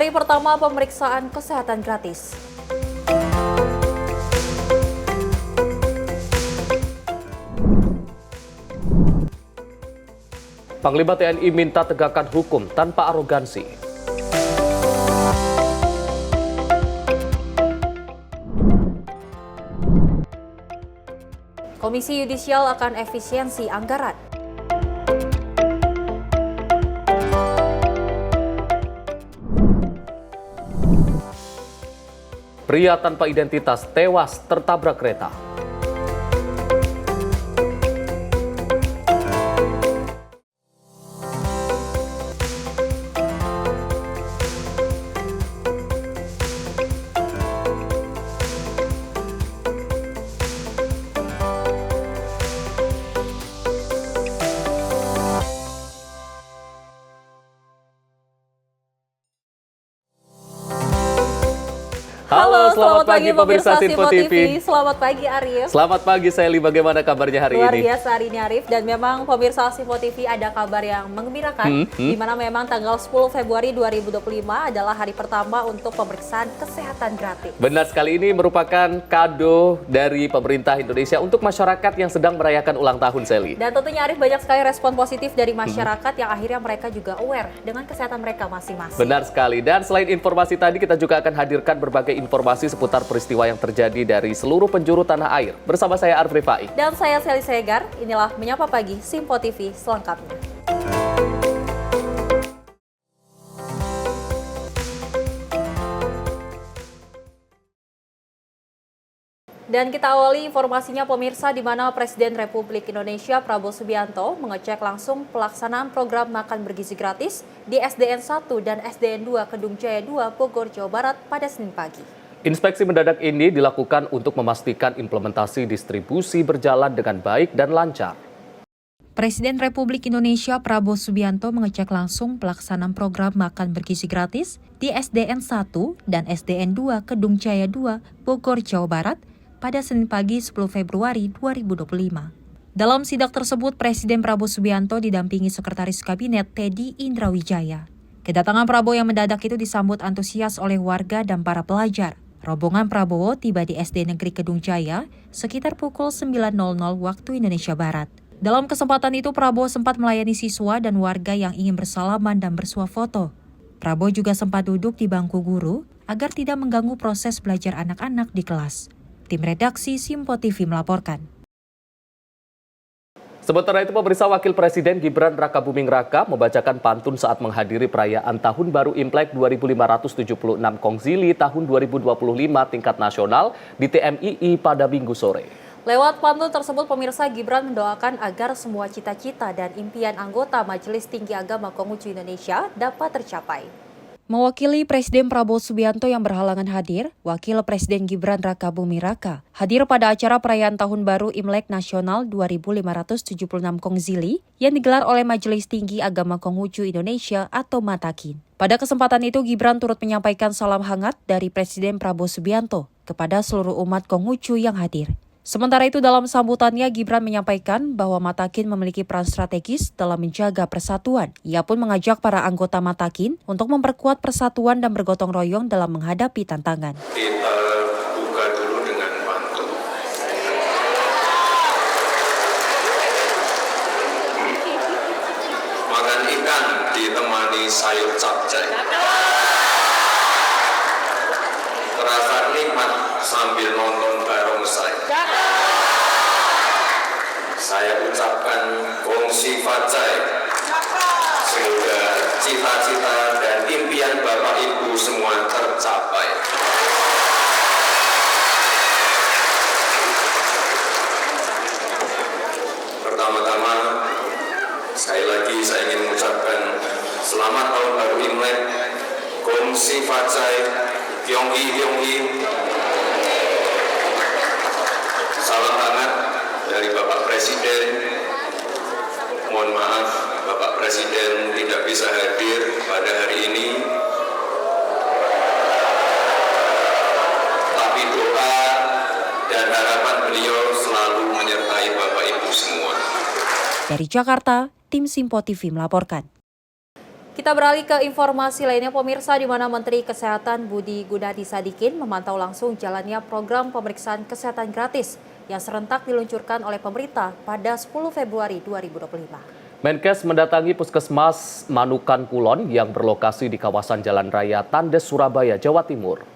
Hari pertama pemeriksaan kesehatan gratis. Panglima TNI minta tegakkan hukum tanpa arogansi. Komisi Yudisial akan efisiensi anggaran. Pria tanpa identitas tewas tertabrak kereta. Halo, selamat pagi pemirsa Simpo TV. Selamat pagi Arif. Selamat pagi Sally, bagaimana kabarnya hari Luar ini? biasa hari ini Arif, dan memang pemirsa Simpo TV ada kabar yang menggembirakan, di mana memang tanggal 10 Februari 2025 adalah hari pertama untuk pemeriksaan kesehatan gratis. Benar sekali, ini merupakan kado dari pemerintah Indonesia untuk masyarakat yang sedang merayakan ulang tahun, Sally. Dan tentunya Arif, banyak sekali respon positif dari masyarakat yang akhirnya mereka juga aware dengan kesehatan mereka masing-masing. Benar sekali, dan selain informasi tadi kita juga akan hadirkan berbagai informasi seputar peristiwa yang terjadi dari seluruh penjuru tanah air. Bersama saya Arif Rifai. Dan saya Sally Segar, inilah Menyapa Pagi Simpo TV selengkapnya. Dan kita awali informasinya pemirsa, di mana Presiden Republik Indonesia Prabowo Subianto mengecek langsung pelaksanaan program makan bergizi gratis di SDN 1 dan SDN 2 Kedung Jaya 2 Bogor, Jawa Barat pada Senin pagi. Inspeksi mendadak ini dilakukan untuk memastikan implementasi distribusi berjalan dengan baik dan lancar. Presiden Republik Indonesia Prabowo Subianto mengecek langsung pelaksanaan program makan bergizi gratis di SDN 1 dan SDN 2 Kedung Jaya 2 Bogor, Jawa Barat pada Senin pagi 10 Februari 2025. Dalam sidak tersebut, Presiden Prabowo Subianto didampingi Sekretaris Kabinet Teddy Indrawijaya. Kedatangan Prabowo yang mendadak itu disambut antusias oleh warga dan para pelajar. Rombongan Prabowo tiba di SD Negeri Kedung Jaya sekitar pukul 9.00 waktu Indonesia Barat. Dalam kesempatan itu, Prabowo sempat melayani siswa dan warga yang ingin bersalaman dan bersuah foto. Prabowo juga sempat duduk di bangku guru agar tidak mengganggu proses belajar anak-anak di kelas. Tim redaksi Simpo TV melaporkan. Sementara itu, pemirsa, Wakil Presiden Gibran Rakabuming Raka membacakan pantun saat menghadiri perayaan Tahun Baru Imlek 2576 Kongzili tahun 2025 tingkat nasional di TMII pada Minggu sore. Lewat pantun tersebut, pemirsa, Gibran mendoakan agar semua cita-cita dan impian anggota Majelis Tinggi Agama Konghucu Indonesia dapat tercapai. Mewakili Presiden Prabowo Subianto yang berhalangan hadir, Wakil Presiden Gibran Rakabuming Raka hadir pada acara perayaan Tahun Baru Imlek Nasional 2576 Kongzili yang digelar oleh Majelis Tinggi Agama Konghucu Indonesia atau MATAKIN. Pada kesempatan itu, Gibran turut menyampaikan salam hangat dari Presiden Prabowo Subianto kepada seluruh umat Konghucu yang hadir. Sementara itu, dalam sambutannya, Gibran menyampaikan bahwa MATAKIN memiliki peran strategis dalam menjaga persatuan. Ia pun mengajak para anggota MATAKIN untuk memperkuat persatuan dan bergotong royong dalam menghadapi tantangan. Kita buka dulu dengan pantun. Makan ikan ditemani sayur capcay. Terasa nikmat sambil nonton barongsai. Saya ucapkan gongsi facai. Semoga cita-cita dan impian Bapak Ibu semua tercapai. Pertama-tama, sekali lagi saya ingin mengucapkan selamat Tahun Baru Imlek, gongsi facai, kyonghi kyonghi. Salam hangat dari Bapak Presiden. Mohon maaf, Bapak Presiden tidak bisa hadir pada hari ini. Tapi doa dan harapan beliau selalu menyertai Bapak Ibu semua. Dari Jakarta, tim Simpo TV melaporkan. Kita beralih ke informasi lainnya pemirsa, di mana Menteri Kesehatan Budi Gunadi Sadikin memantau langsung jalannya program pemeriksaan kesehatan gratis yang serentak diluncurkan oleh pemerintah pada 10 Februari 2025. Menkes mendatangi Puskesmas Manukan Kulon yang berlokasi di kawasan Jalan Raya Tandes, Surabaya, Jawa Timur.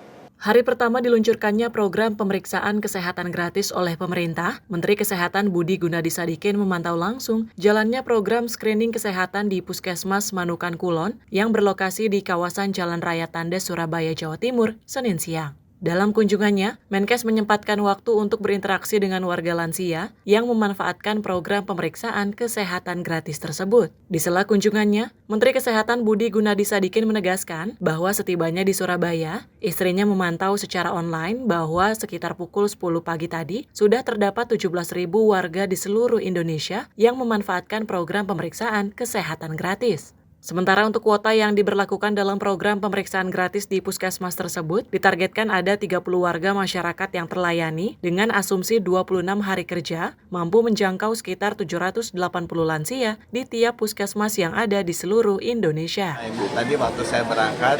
Hari pertama diluncurkannya program pemeriksaan kesehatan gratis oleh pemerintah, Menteri Kesehatan Budi Gunadi Sadikin memantau langsung jalannya program screening kesehatan di Puskesmas Manukan Kulon yang berlokasi di kawasan Jalan Raya Tandes, Surabaya, Jawa Timur, Senin siang. Dalam kunjungannya, Menkes menyempatkan waktu untuk berinteraksi dengan warga lansia yang memanfaatkan program pemeriksaan kesehatan gratis tersebut. Di sela kunjungannya, Menteri Kesehatan Budi Gunadi Sadikin menegaskan bahwa setibanya di Surabaya, istrinya memantau secara online bahwa sekitar pukul 10 pagi tadi sudah terdapat 17.000 warga di seluruh Indonesia yang memanfaatkan program pemeriksaan kesehatan gratis. Sementara untuk kuota yang diberlakukan dalam program pemeriksaan gratis di puskesmas tersebut, ditargetkan ada 30 warga masyarakat yang terlayani dengan asumsi 26 hari kerja, mampu menjangkau sekitar 780 lansia di tiap puskesmas yang ada di seluruh Indonesia. Ibu, tadi waktu saya berangkat,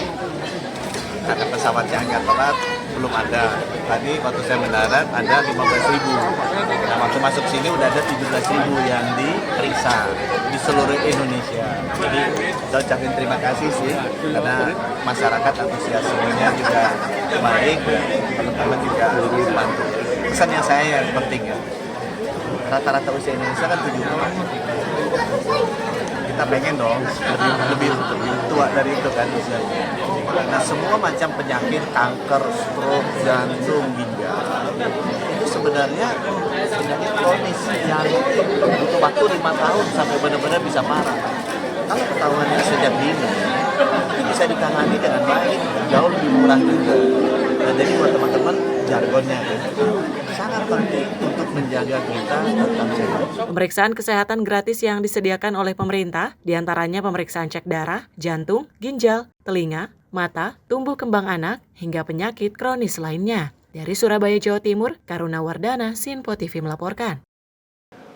karena pesawatnya agak telat, belum ada. Tadi waktu saya mendarat ada 15.000. Nah, waktu masuk sini udah ada 17.000 yang diperiksa di seluruh Indonesia. Jadi saya ucapin terima kasih sih, karena masyarakat antusiasmenya juga baik, teman-teman juga membantu. Pesan yang saya yang penting ya, rata-rata usia Indonesia kan 70. Kita pengen dong lebih tua dari itu kan usianya. Nah, semua macam penyakit, kanker, stroke, jantung, ginjal itu sebenarnya penyakit kronis yang butuh waktu 5 tahun sampai benar-benar bisa parah. Kalau ketahuannya sejak dini, itu bisa ditangani dengan baik, jauh lebih murah juga. Nah, jadi buat teman-teman, jargonnya sangat penting untuk menjaga kita tetap sehat. Pemeriksaan kesehatan gratis yang disediakan oleh pemerintah, diantaranya pemeriksaan cek darah, jantung, ginjal, telinga, mata, tumbuh kembang anak, hingga penyakit kronis lainnya. Dari Surabaya, Jawa Timur, Karuna Wardana, Sinpo TV melaporkan.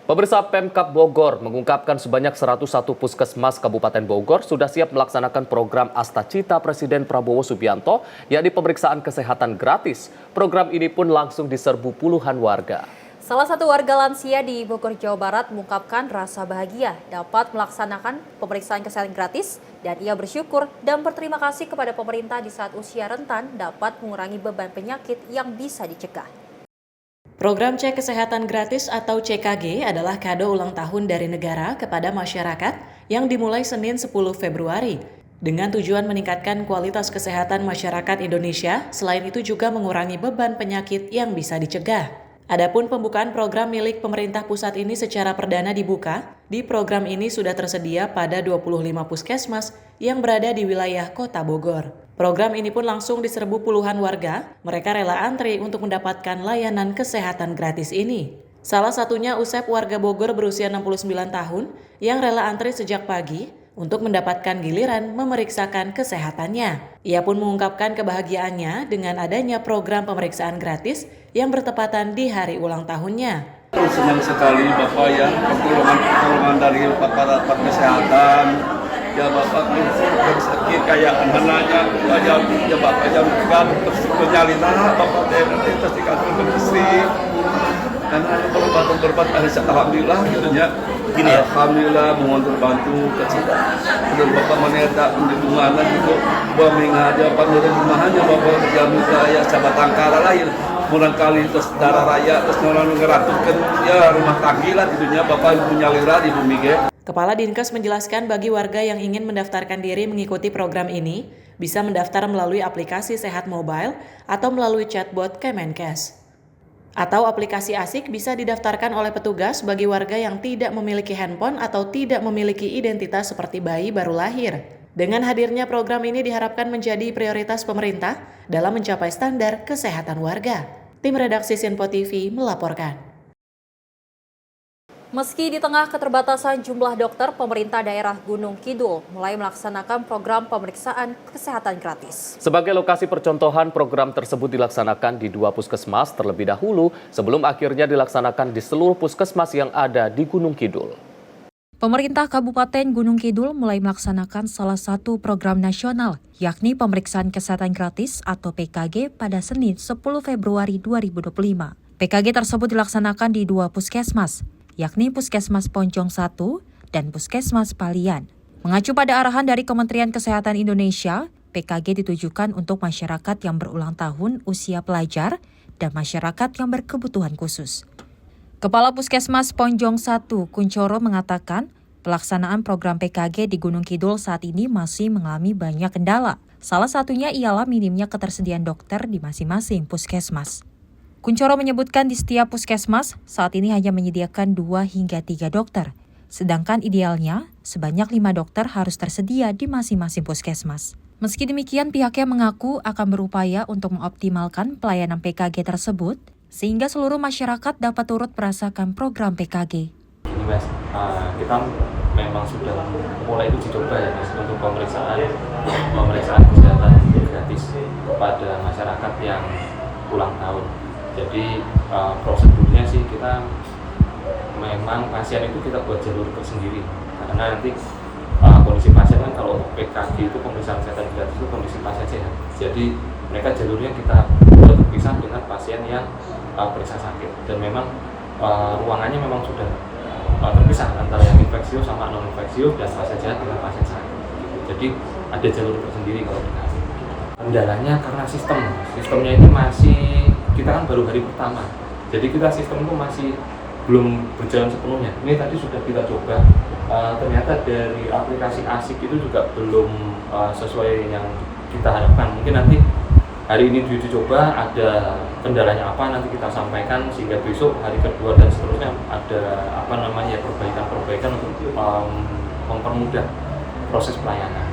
Pemirsa, Pemkab Bogor mengungkapkan sebanyak 101 puskesmas Kabupaten Bogor sudah siap melaksanakan program Astacita Presiden Prabowo Subianto, yakni pemeriksaan kesehatan gratis. Program ini pun langsung diserbu puluhan warga. Salah satu warga lansia di Bogor, Jawa Barat mengungkapkan rasa bahagia dapat melaksanakan pemeriksaan kesehatan gratis dan ia bersyukur dan berterima kasih kepada pemerintah di saat usia rentan dapat mengurangi beban penyakit yang bisa dicegah. Program Cek Kesehatan Gratis atau CKG adalah kado ulang tahun dari negara kepada masyarakat yang dimulai Senin 10 Februari. Dengan tujuan meningkatkan kualitas kesehatan masyarakat Indonesia, selain itu juga mengurangi beban penyakit yang bisa dicegah. Adapun pembukaan program milik pemerintah pusat ini secara perdana dibuka, di program ini sudah tersedia pada 25 puskesmas yang berada di wilayah Kota Bogor. Program ini pun langsung diserbu puluhan warga, mereka rela antri untuk mendapatkan layanan kesehatan gratis ini. Salah satunya Usep warga Bogor berusia 69 tahun yang rela antri sejak pagi untuk mendapatkan giliran memeriksakan kesehatannya. Ia pun mengungkapkan kebahagiaannya dengan adanya program pemeriksaan gratis yang bertepatan di hari ulang tahunnya. Senang sekali Bapak ya, pertolongan dari para kesehatan. Ya Bapak terus sakit kayak anak-anaknya, ya Bapak jam 3 terus penyalinan Bapak nanti terus dikasih ke istri. Dan berbat alhamdulillah gitu ya. Gini ya. Alhamdulillah mohon terbantu kecil. Dan Bapak meneta di mana gitu, buah mengaja pada rumahannya Bapak jamu saya sahabat tangkara lain. Barangkali terus darah raya terus orang ngeratukan ya rumah tangga lah gitu ya Bapak punya lira di bumi ge. Kepala Dinkes menjelaskan bagi warga yang ingin mendaftarkan diri mengikuti program ini, bisa mendaftar melalui aplikasi Sehat Mobile atau melalui chatbot Kemenkes. Atau aplikasi ASIK bisa didaftarkan oleh petugas bagi warga yang tidak memiliki handphone atau tidak memiliki identitas seperti bayi baru lahir. Dengan hadirnya program ini diharapkan menjadi prioritas pemerintah dalam mencapai standar kesehatan warga. Tim redaksi Sinpo TV melaporkan. Meski di tengah keterbatasan jumlah dokter, pemerintah daerah Gunung Kidul mulai melaksanakan program pemeriksaan kesehatan gratis. Sebagai lokasi percontohan, program tersebut dilaksanakan di 2 puskesmas terlebih dahulu sebelum akhirnya dilaksanakan di seluruh puskesmas yang ada di Gunung Kidul. Pemerintah Kabupaten Gunung Kidul mulai melaksanakan salah satu program nasional, yakni pemeriksaan kesehatan gratis atau PKG pada Senin 10 Februari 2025. PKG tersebut dilaksanakan di 2 puskesmas, yakni Puskesmas Poncong 1 dan Puskesmas Palian. Mengacu pada arahan dari Kementerian Kesehatan Indonesia, PKG ditujukan untuk masyarakat yang berulang tahun usia pelajar dan masyarakat yang berkebutuhan khusus. Kepala Puskesmas Ponjong 1, Kuncoro mengatakan, pelaksanaan program PKG di Gunung Kidul saat ini masih mengalami banyak kendala. Salah satunya ialah minimnya ketersediaan dokter di masing-masing puskesmas. Kuncoro menyebutkan di setiap puskesmas saat ini hanya menyediakan 2 hingga 3 dokter, sedangkan idealnya sebanyak 5 dokter harus tersedia di masing-masing puskesmas. Meski demikian, pihaknya mengaku akan berupaya untuk mengoptimalkan pelayanan PKG tersebut, sehingga seluruh masyarakat dapat turut merasakan program PKG. Ini Mas, kita memang sudah mulai uji coba ya Mas untuk pemeriksaan kesehatan gratis kepada masyarakat yang ulang tahun. Jadi prosedurnya sih kita memang pasien itu kita buat jalur tersendiri karena nanti kondisi pasien kan kalau untuk PKG itu pemeriksaan kesehatan gratis itu kondisi pasien sehat. Jadi mereka jalurnya kita buat terpisah dengan pasien yang periksa sakit dan memang ruangannya memang sudah terpisah antara yang infeksius sama non infeksius dan pasien sehat dengan pasien sakit. Jadi ada jalur tersendiri kalau kita. Kendalanya karena sistemnya ini masih kita kan baru hari pertama. Jadi kita sistem itu masih belum berjalan sepenuhnya. Ini tadi sudah kita coba. Ternyata dari aplikasi ASIK itu juga belum sesuai yang kita harapkan. Mungkin nanti hari ini diuji coba ada kendalanya apa nanti kita sampaikan sehingga besok hari kedua dan seterusnya ada perbaikan untuk mempermudah proses pelayanan.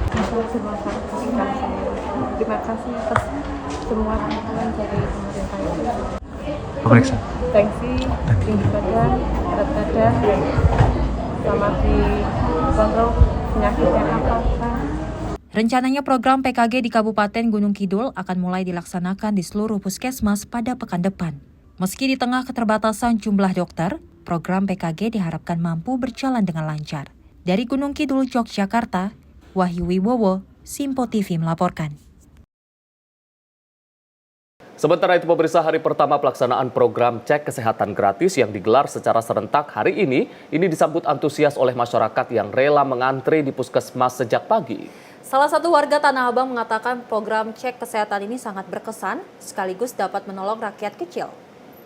Terima kasih atas semua bantuan dari pemerintah. Pemeriksa. Tensi, tinggi badan, berat badan, sama dikontrol penyakitnya apa. Rencananya program PKG di Kabupaten Gunung Kidul akan mulai dilaksanakan di seluruh puskesmas pada pekan depan. Meski di tengah keterbatasan jumlah dokter, program PKG diharapkan mampu berjalan dengan lancar. Dari Gunung Kidul, Yogyakarta, Wahyu Wibowo, Simpo TV melaporkan. Sementara itu, pemirsa, hari pertama pelaksanaan program cek kesehatan gratis yang digelar secara serentak hari ini disambut antusias oleh masyarakat yang rela mengantre di puskesmas sejak pagi. Salah satu warga Tanah Abang mengatakan program cek kesehatan ini sangat berkesan, sekaligus dapat menolong rakyat kecil.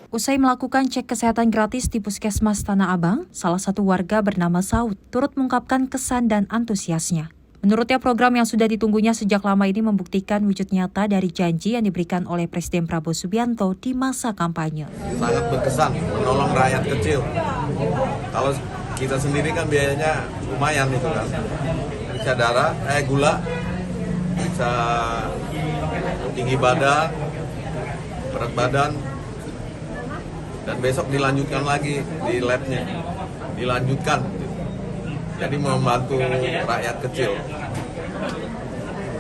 Usai melakukan cek kesehatan gratis di Puskesmas Tanah Abang, salah satu warga bernama Saud turut mengungkapkan kesan dan antusiasnya. Menurutnya, program yang sudah ditunggunya sejak lama ini membuktikan wujud nyata dari janji yang diberikan oleh Presiden Prabowo Subianto di masa kampanye. Sangat berkesan menolong rakyat kecil. Kalau kita sendiri kan biayanya lumayan itu kan. Periksa darah, gula, periksa tinggi badan, berat badan, dan besok dilanjutkan lagi di labnya, dilanjutkan. Jadi membantu rakyat kecil.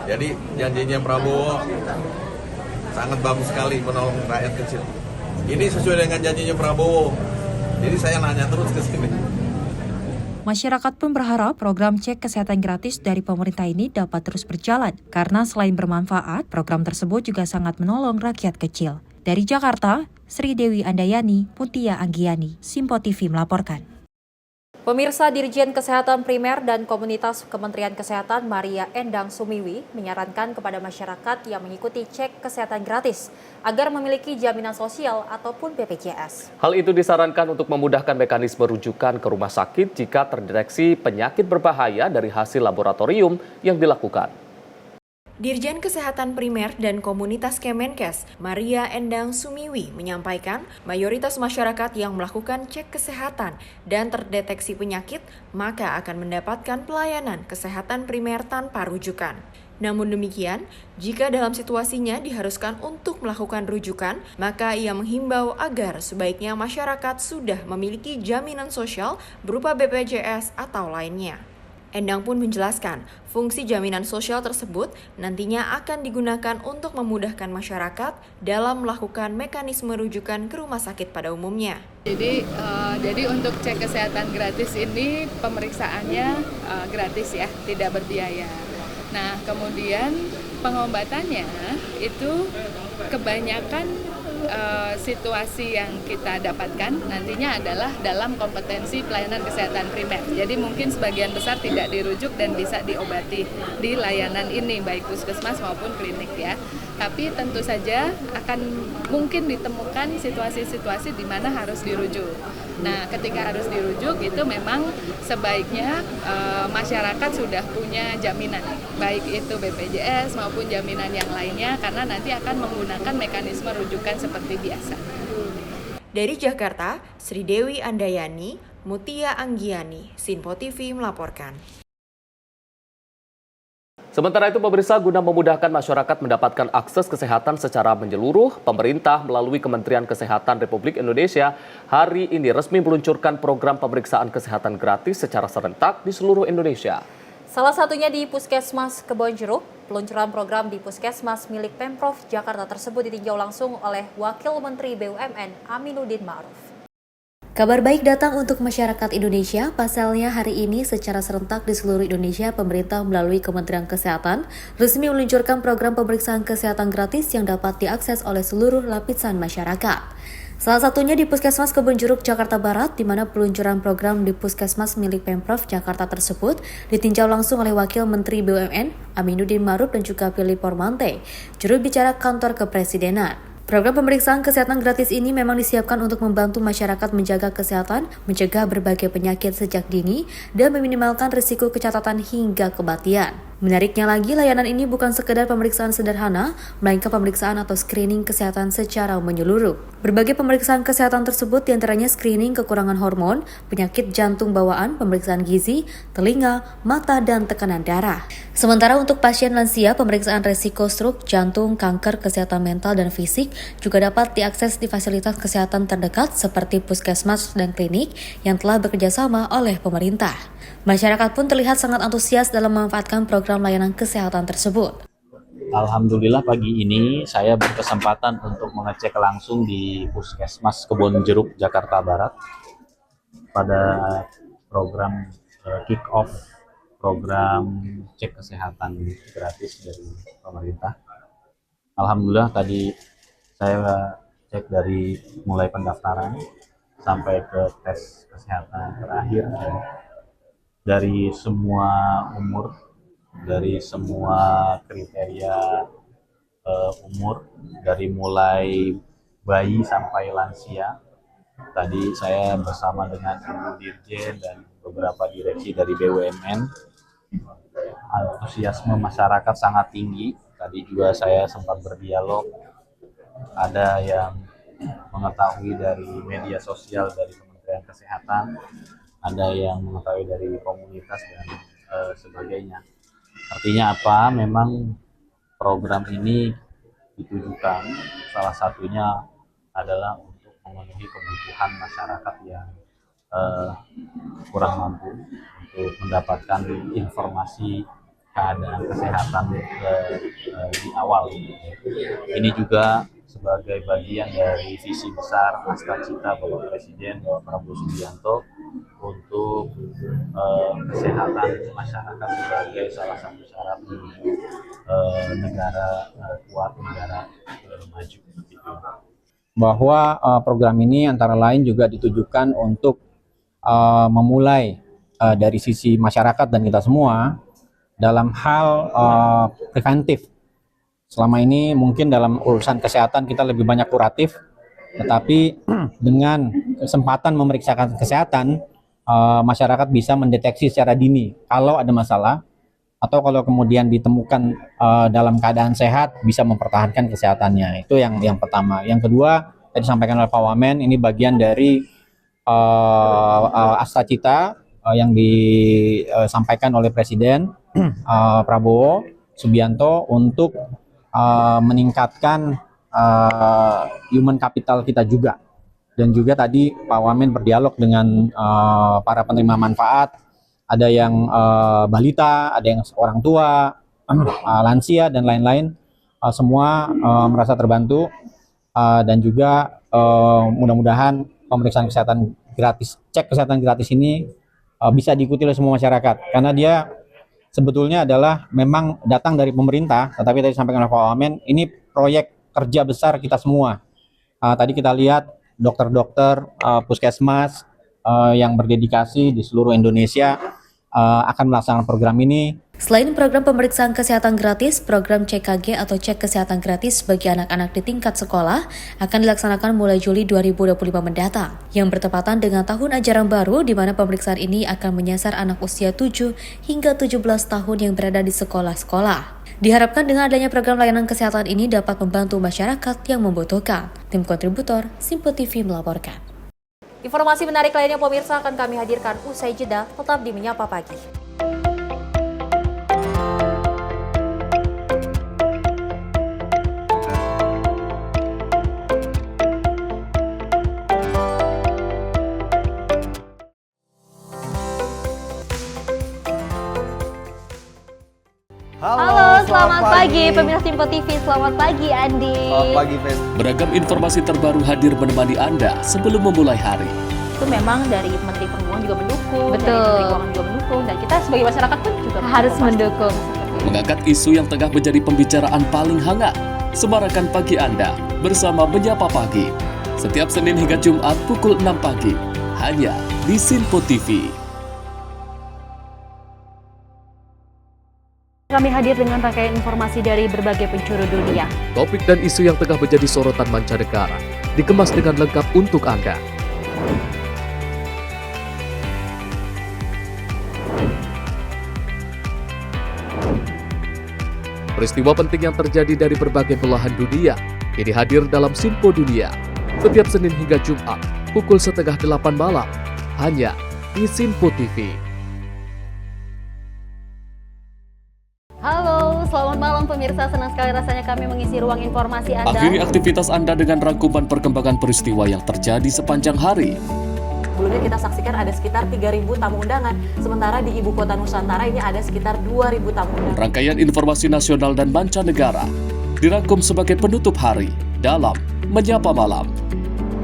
Jadi janjinya Prabowo sangat bagus sekali menolong rakyat kecil. Ini sesuai dengan janjinya Prabowo. Jadi saya nanya terus ke sini. Masyarakat pun berharap program cek kesehatan gratis dari pemerintah ini dapat terus berjalan, karena selain bermanfaat, program tersebut juga sangat menolong rakyat kecil. Dari Jakarta, Sri Dewi Andayani, Mutia Anggiani, Simpo TV melaporkan. Pemirsa, Dirjen Kesehatan Primer dan Komunitas Kementerian Kesehatan Maria Endang Sumiwi menyarankan kepada masyarakat yang mengikuti cek kesehatan gratis agar memiliki jaminan sosial ataupun BPJS. Hal itu disarankan untuk memudahkan mekanisme rujukan ke rumah sakit jika terdeteksi penyakit berbahaya dari hasil laboratorium yang dilakukan. Dirjen Kesehatan Primer dan Komunitas Kemenkes, Maria Endang Sumiwi, menyampaikan mayoritas masyarakat yang melakukan cek kesehatan dan terdeteksi penyakit, maka akan mendapatkan pelayanan kesehatan primer tanpa rujukan. Namun demikian, jika dalam situasinya diharuskan untuk melakukan rujukan, maka ia menghimbau agar sebaiknya masyarakat sudah memiliki jaminan sosial berupa BPJS atau lainnya. Endang pun menjelaskan, fungsi jaminan sosial tersebut nantinya akan digunakan untuk memudahkan masyarakat dalam melakukan mekanisme rujukan ke rumah sakit pada umumnya. Jadi untuk cek kesehatan gratis ini pemeriksaannya gratis ya, tidak berbiaya. Nah, kemudian pengobatannya itu kebanyakan situasi yang kita dapatkan nantinya adalah dalam kompetensi pelayanan kesehatan primer. Jadi mungkin sebagian besar tidak dirujuk dan bisa diobati di layanan ini, baik puskesmas maupun klinik ya. Tapi tentu saja akan mungkin ditemukan situasi-situasi di mana harus dirujuk. Nah, ketika harus dirujuk itu memang sebaiknya masyarakat sudah punya jaminan, baik itu BPJS maupun jaminan yang lainnya, karena nanti akan menggunakan mekanisme rujukan seperti biasa. Dari Jakarta, Sri Dewi Andayani, Mutia Anggiani, Sinpo TV melaporkan. Sementara itu, pemirsa, guna memudahkan masyarakat mendapatkan akses kesehatan secara menyeluruh, pemerintah melalui Kementerian Kesehatan Republik Indonesia hari ini resmi meluncurkan program pemeriksaan kesehatan gratis secara serentak di seluruh Indonesia. Salah satunya di Puskesmas Kebonjeruk. Peluncuran program di Puskesmas milik Pemprov Jakarta tersebut ditinjau langsung oleh Wakil Menteri BUMN Aminuddin Ma'ruf. Kabar baik datang untuk masyarakat Indonesia. Pasalnya hari ini secara serentak di seluruh Indonesia, pemerintah melalui Kementerian Kesehatan resmi meluncurkan program pemeriksaan kesehatan gratis yang dapat diakses oleh seluruh lapisan masyarakat. Salah satunya di Puskesmas Kebonjeruk, Jakarta Barat, di mana peluncuran program di Puskesmas milik Pemprov Jakarta tersebut ditinjau langsung oleh Wakil Menteri BUMN Aminuddin Ma'ruf dan juga Philip Pormante, juru bicara kantor kepresidenan. Program pemeriksaan kesehatan gratis ini memang disiapkan untuk membantu masyarakat menjaga kesehatan, mencegah berbagai penyakit sejak dini, dan meminimalkan risiko kecacatan hingga kematian. Menariknya lagi, layanan ini bukan sekedar pemeriksaan sederhana, melainkan pemeriksaan atau screening kesehatan secara menyeluruh. Berbagai pemeriksaan kesehatan tersebut diantaranya screening kekurangan hormon, penyakit jantung bawaan, pemeriksaan gizi, telinga, mata, dan tekanan darah. Sementara untuk pasien lansia, pemeriksaan resiko stroke, jantung, kanker, kesehatan mental, dan fisik juga dapat diakses di fasilitas kesehatan terdekat seperti puskesmas dan klinik yang telah bekerjasama oleh pemerintah. Masyarakat pun terlihat sangat antusias dalam memanfaatkan program layanan kesehatan tersebut. Alhamdulillah pagi ini saya berkesempatan untuk mengecek langsung di Puskesmas Kebonjeruk, Jakarta Barat pada program kick-off program cek kesehatan gratis dari pemerintah. Alhamdulillah tadi saya cek dari mulai pendaftaran sampai ke tes kesehatan terakhir, dari semua umur, dari semua kriteria umur, dari mulai bayi sampai lansia. Tadi saya bersama dengan Ibu Dirjen dan beberapa direksi dari BUMN. Antusiasme masyarakat sangat tinggi. Tadi juga saya sempat berdialog. Ada yang mengetahui dari media sosial dari Kementerian Kesehatan, ada yang mengetahui dari komunitas dan sebagainya. Artinya apa? Memang program ini ditujukan salah satunya adalah untuk memenuhi kebutuhan masyarakat yang kurang mampu untuk mendapatkan informasi keadaan kesehatan di awal. Ini juga sebagai bagian dari visi besar Cita Bapak Presiden Bapak Prabowo Subianto untuk kesehatan masyarakat sebagai salah satu syarat menuju negara kuat, negara maju. Bahwa program ini antara lain juga ditujukan untuk memulai dari sisi masyarakat dan kita semua dalam hal preventif. Selama ini mungkin dalam urusan kesehatan kita lebih banyak kuratif, tetapi dengan kesempatan memeriksakan kesehatan, masyarakat bisa mendeteksi secara dini kalau ada masalah, atau kalau kemudian ditemukan dalam keadaan sehat bisa mempertahankan kesehatannya. Itu yang pertama. Yang kedua, tadi disampaikan oleh Pak Wamen, ini bagian dari Cita yang disampaikan oleh Presiden Prabowo Subianto untuk meningkatkan human capital kita juga. Dan juga tadi Pak Wamen berdialog dengan para penerima manfaat, ada yang balita, ada yang orang tua, lansia dan lain-lain. Semua merasa terbantu dan juga mudah-mudahan pemeriksaan kesehatan gratis, cek kesehatan gratis ini bisa diikuti oleh semua masyarakat, karena dia sebetulnya adalah memang datang dari pemerintah, tetapi tadi disampaikan oleh Pak Wamen, ini proyek kerja besar kita semua. Tadi kita lihat dokter-dokter puskesmas yang berdedikasi di seluruh Indonesia akan melaksanakan program ini. Selain program pemeriksaan kesehatan gratis, program CKG atau cek kesehatan gratis bagi anak-anak di tingkat sekolah akan dilaksanakan mulai Juli 2025 mendatang, yang bertepatan dengan tahun ajaran baru di mana pemeriksaan ini akan menyasar anak usia 7 hingga 17 tahun yang berada di sekolah-sekolah. Diharapkan dengan adanya program layanan kesehatan ini dapat membantu masyarakat yang membutuhkan. Tim kontributor Simpo TV melaporkan. Informasi menarik lainnya pemirsa akan kami hadirkan usai jeda, tetap di Menyapa Pagi. Halo, selamat pagi pemirsa Simpo TV. Selamat pagi Andi. Selamat pagi, Fen. Beragam informasi terbaru hadir menemani Anda sebelum memulai hari. Itu memang dari Menteri Perhubungan juga mendukung, Betul. dari Menteri Keuangan juga mendukung, dan kita sebagai masyarakat pun juga Harus mendukung. Mengangkat isu yang tengah menjadi pembicaraan paling hangat. Semarakan pagi Anda bersama Menyapa Pagi. Setiap Senin hingga Jumat pukul 6 pagi. Hanya di Simpo TV. Kami hadir dengan rangkaian informasi dari berbagai penjuru dunia. Topik dan isu yang tengah menjadi sorotan mancanegara dikemas dengan lengkap untuk Anda. Peristiwa penting yang terjadi dari berbagai belahan dunia kini hadir dalam Simpo Dunia. Setiap Senin hingga Jumat pukul 7:30 malam hanya di Simpo TV. Halo, selamat malam pemirsa. Senang sekali rasanya kami mengisi ruang informasi Anda. Akhiri aktivitas Anda dengan rangkuman perkembangan peristiwa yang terjadi sepanjang hari. Sebelumnya kita saksikan ada sekitar 3.000 tamu undangan, sementara di Ibu Kota Nusantara ini ada sekitar 2.000 tamu undangan. Rangkaian informasi nasional dan mancanegara dirangkum sebagai penutup hari dalam Menyapa Malam.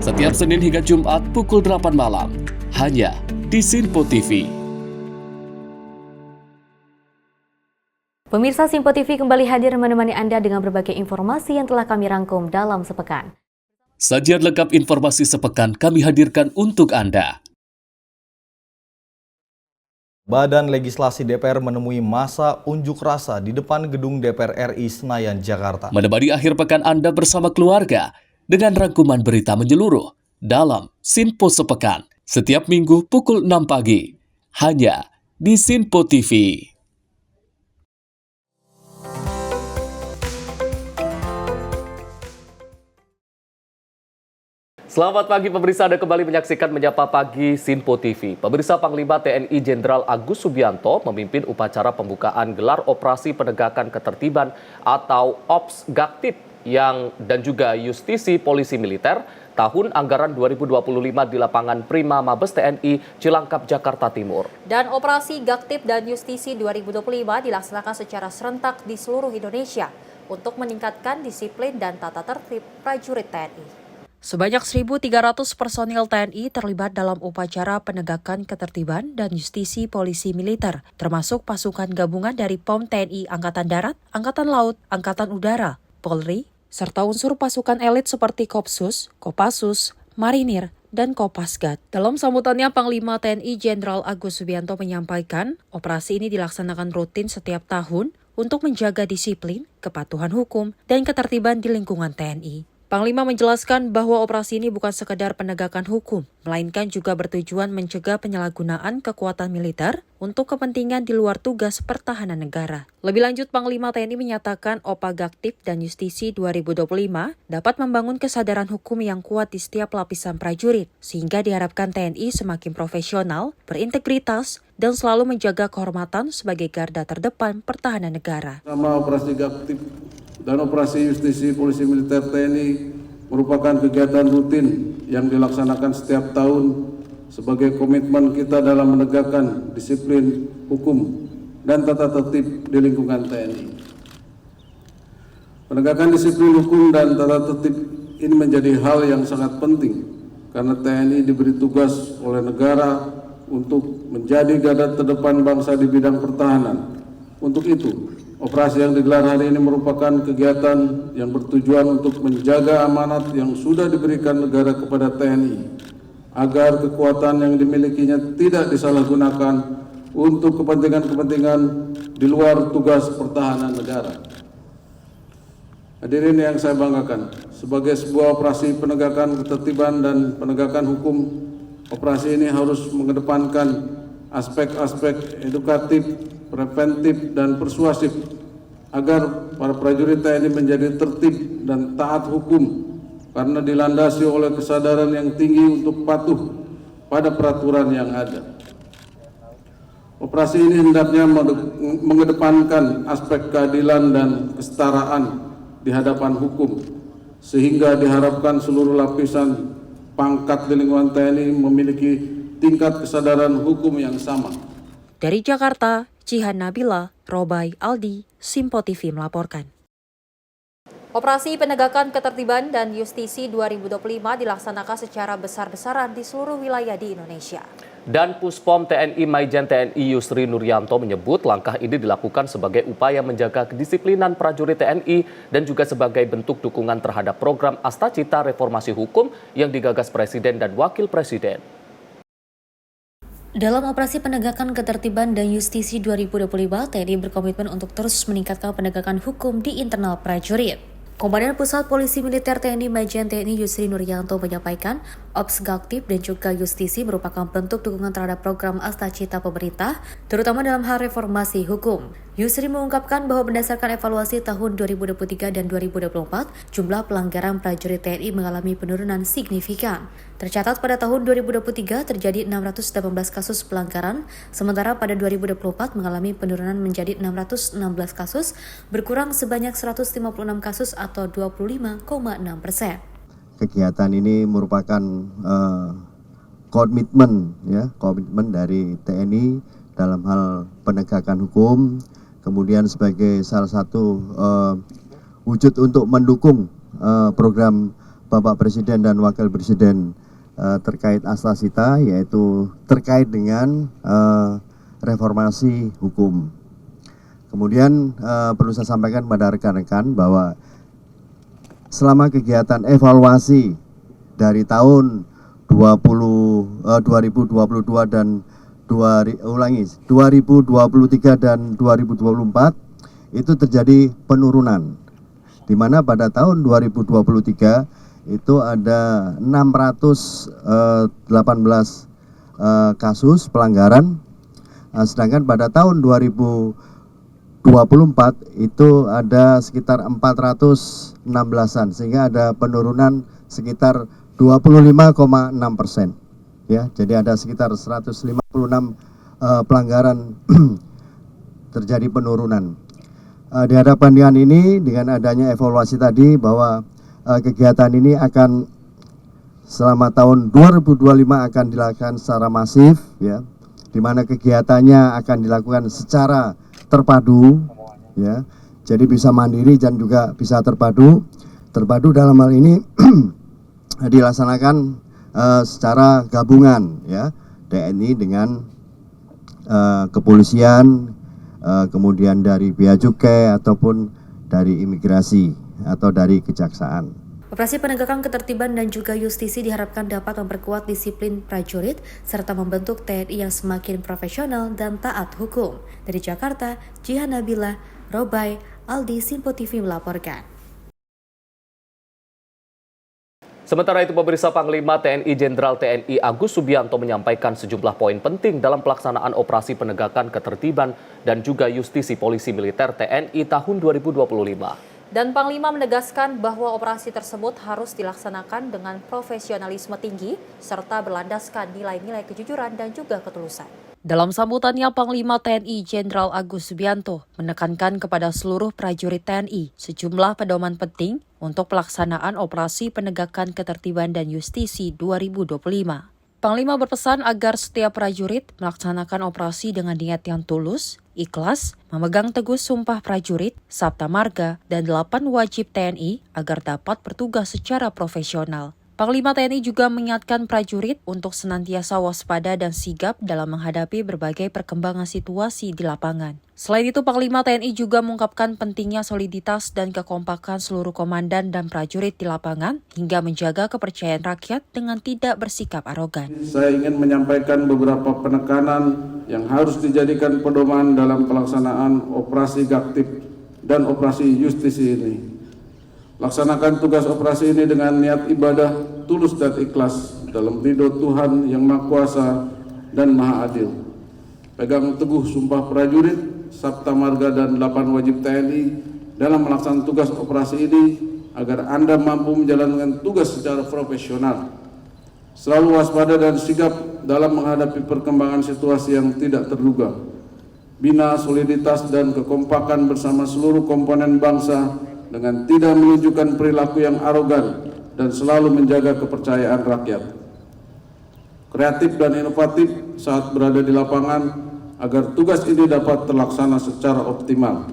Setiap Senin hingga Jumat pukul 8 malam, hanya di Simpo TV. Pemirsa Simpo TV kembali hadir menemani Anda dengan berbagai informasi yang telah kami rangkum dalam sepekan. Sajian lengkap informasi sepekan kami hadirkan untuk Anda. Badan Legislasi DPR menemui masa unjuk rasa di depan gedung DPR RI Senayan, Jakarta. Menemani akhir pekan Anda bersama keluarga dengan rangkuman berita menyeluruh dalam Simpo Sepekan. Setiap minggu pukul 6 pagi, hanya di Simpo TV. Selamat pagi pemirsa, Anda kembali menyaksikan Menyapa Pagi Simpo TV. Pemirsa, Panglima TNI Jenderal Agus Subianto memimpin upacara pembukaan gelar operasi penegakan ketertiban atau OPS Gaktib dan juga Justisi Polisi Militer tahun anggaran 2025 di lapangan Prima Mabes TNI Cilangkap, Jakarta Timur. Dan operasi Gaktib dan Justisi 2025 dilaksanakan secara serentak di seluruh Indonesia untuk meningkatkan disiplin dan tata tertib prajurit TNI. Sebanyak 1.300 personil TNI terlibat dalam upacara penegakan ketertiban dan justisi polisi militer, termasuk pasukan gabungan dari POM TNI Angkatan Darat, Angkatan Laut, Angkatan Udara, Polri, serta unsur pasukan elit seperti Kopsus, Kopassus, Marinir, dan Kopasgat. Dalam sambutannya, Panglima TNI Jenderal Agus Subianto menyampaikan, operasi ini dilaksanakan rutin setiap tahun untuk menjaga disiplin, kepatuhan hukum, dan ketertiban di lingkungan TNI. Panglima menjelaskan bahwa operasi ini bukan sekedar penegakan hukum, melainkan juga bertujuan mencegah penyalahgunaan kekuatan militer untuk kepentingan di luar tugas pertahanan negara. Lebih lanjut, Panglima TNI menyatakan OPA Gaktib dan Justisi 2025 dapat membangun kesadaran hukum yang kuat di setiap lapisan prajurit, sehingga diharapkan TNI semakin profesional, berintegritas, dan selalu menjaga kehormatan sebagai garda terdepan pertahanan negara. Sama operasi Gaktib dan operasi Justisi Polisi Militer TNI merupakan kegiatan rutin yang dilaksanakan setiap tahun sebagai komitmen kita dalam menegakkan disiplin hukum dan tata tertib di lingkungan TNI. Penegakan disiplin hukum dan tata tertib ini menjadi hal yang sangat penting karena TNI diberi tugas oleh negara untuk menjadi garda terdepan bangsa di bidang pertahanan. Untuk itu, operasi yang digelar hari ini merupakan kegiatan yang bertujuan untuk menjaga amanat yang sudah diberikan negara kepada TNI agar kekuatan yang dimilikinya tidak disalahgunakan untuk kepentingan-kepentingan di luar tugas pertahanan negara. Hadirin yang saya banggakan, sebagai sebuah operasi penegakan ketertiban dan penegakan hukum, operasi ini harus mengedepankan aspek-aspek edukatif, preventif, dan persuasif agar para prajurit TNI menjadi tertib dan taat hukum karena dilandasi oleh kesadaran yang tinggi untuk patuh pada peraturan yang ada. Operasi ini hendaknya mengedepankan aspek keadilan dan kesetaraan di hadapan hukum, sehingga diharapkan seluruh lapisan pangkat di lingkungan TNI memiliki tingkat kesadaran hukum yang sama. Dari Jakarta, Jihan Nabila, Robai Aldi, Simpo TV melaporkan. Operasi penegakan ketertiban dan justisi 2025 dilaksanakan secara besar-besaran di seluruh wilayah di Indonesia. Dan Puspom TNI Maijen TNI Yusri Nuryanto menyebut langkah ini dilakukan sebagai upaya menjaga kedisiplinan prajurit TNI dan juga sebagai bentuk dukungan terhadap program Astacita Reformasi Hukum yang digagas Presiden dan Wakil Presiden. Dalam operasi penegakan ketertiban dan justisi 2025, TNI berkomitmen untuk terus meningkatkan penegakan hukum di internal prajurit. Komandan Pusat Polisi Militer TNI Maijen TNI Yusri Nuryanto menyampaikan, Ops Gaktif dan juga justisi merupakan bentuk dukungan terhadap program Astacita pemerintah, terutama dalam hal reformasi hukum. Yusri mengungkapkan bahwa berdasarkan evaluasi tahun 2023 dan 2024, jumlah pelanggaran prajurit TNI mengalami penurunan signifikan. Tercatat pada tahun 2023 terjadi 618 kasus pelanggaran, sementara pada 2024 mengalami penurunan menjadi 616 kasus, berkurang sebanyak 156 kasus atau 25,6%. Kegiatan ini merupakan komitmen dari TNI dalam hal penegakan hukum, kemudian sebagai salah satu wujud untuk mendukung program Bapak Presiden dan Wakil Presiden terkait Astacita, yaitu terkait dengan reformasi hukum. Kemudian perlu saya sampaikan pada rekan-rekan bahwa selama kegiatan evaluasi dari tahun 2022 dan 2023 dan 2024 itu terjadi penurunan, di mana pada tahun 2023 itu ada 618 kasus pelanggaran, sedangkan pada tahun 2024 itu ada sekitar 416-an, sehingga ada penurunan sekitar 25,6%. Ya, jadi ada sekitar 156 pelanggaran terjadi penurunan. Di hadapan dengan ini, dengan adanya evaluasi tadi bahwa kegiatan ini akan selama tahun 2025 akan dilakukan secara masif, ya, di mana kegiatannya akan dilakukan secara terpadu, ya, jadi bisa mandiri dan juga bisa terpadu. Terpadu dalam hal ini dilaksanakan secara gabungan, ya, TNI dengan kepolisian, kemudian dari bea cukai ataupun dari imigrasi atau dari kejaksaan. Operasi penegakan ketertiban dan juga justisi diharapkan dapat memperkuat disiplin prajurit serta membentuk TNI yang semakin profesional dan taat hukum. Dari Jakarta, Jihan Nabila, Robai Aldi, Simpo TV melaporkan. Sementara itu, pemirsa, Panglima TNI Jenderal TNI Agus Subianto menyampaikan sejumlah poin penting dalam pelaksanaan operasi penegakan ketertiban dan juga justisi polisi militer TNI tahun 2025. Dan Panglima menegaskan bahwa operasi tersebut harus dilaksanakan dengan profesionalisme tinggi serta berlandaskan nilai-nilai kejujuran dan juga ketulusan. Dalam sambutannya, Panglima TNI Jenderal Agus Subianto menekankan kepada seluruh prajurit TNI sejumlah pedoman penting untuk pelaksanaan operasi penegakan ketertiban dan justisi 2025. Panglima berpesan agar setiap prajurit melaksanakan operasi dengan niat yang tulus, ikhlas, memegang teguh sumpah prajurit, Sabta Marga, dan 8 wajib TNI agar dapat bertugas secara profesional. Panglima TNI juga mengingatkan prajurit untuk senantiasa waspada dan sigap dalam menghadapi berbagai perkembangan situasi di lapangan. Selain itu, Panglima TNI juga mengungkapkan pentingnya soliditas dan kekompakan seluruh komandan dan prajurit di lapangan hingga menjaga kepercayaan rakyat dengan tidak bersikap arogan. Saya ingin menyampaikan beberapa penekanan yang harus dijadikan pedoman dalam pelaksanaan operasi Gaktif dan operasi justisi ini. Laksanakan tugas operasi ini dengan niat ibadah, tulus dan ikhlas dalam ridho Tuhan yang Maha Kuasa dan Maha Adil. Pegang teguh sumpah prajurit, Sabta Marga dan 8 wajib TNI dalam melaksanakan tugas operasi ini agar Anda mampu menjalankan tugas secara profesional. Selalu waspada dan sigap dalam menghadapi perkembangan situasi yang tidak terduga. Bina soliditas dan kekompakan bersama seluruh komponen bangsa dengan tidak menunjukkan perilaku yang arogan dan selalu menjaga kepercayaan rakyat. Kreatif dan inovatif saat berada di lapangan agar tugas ini dapat terlaksana secara optimal.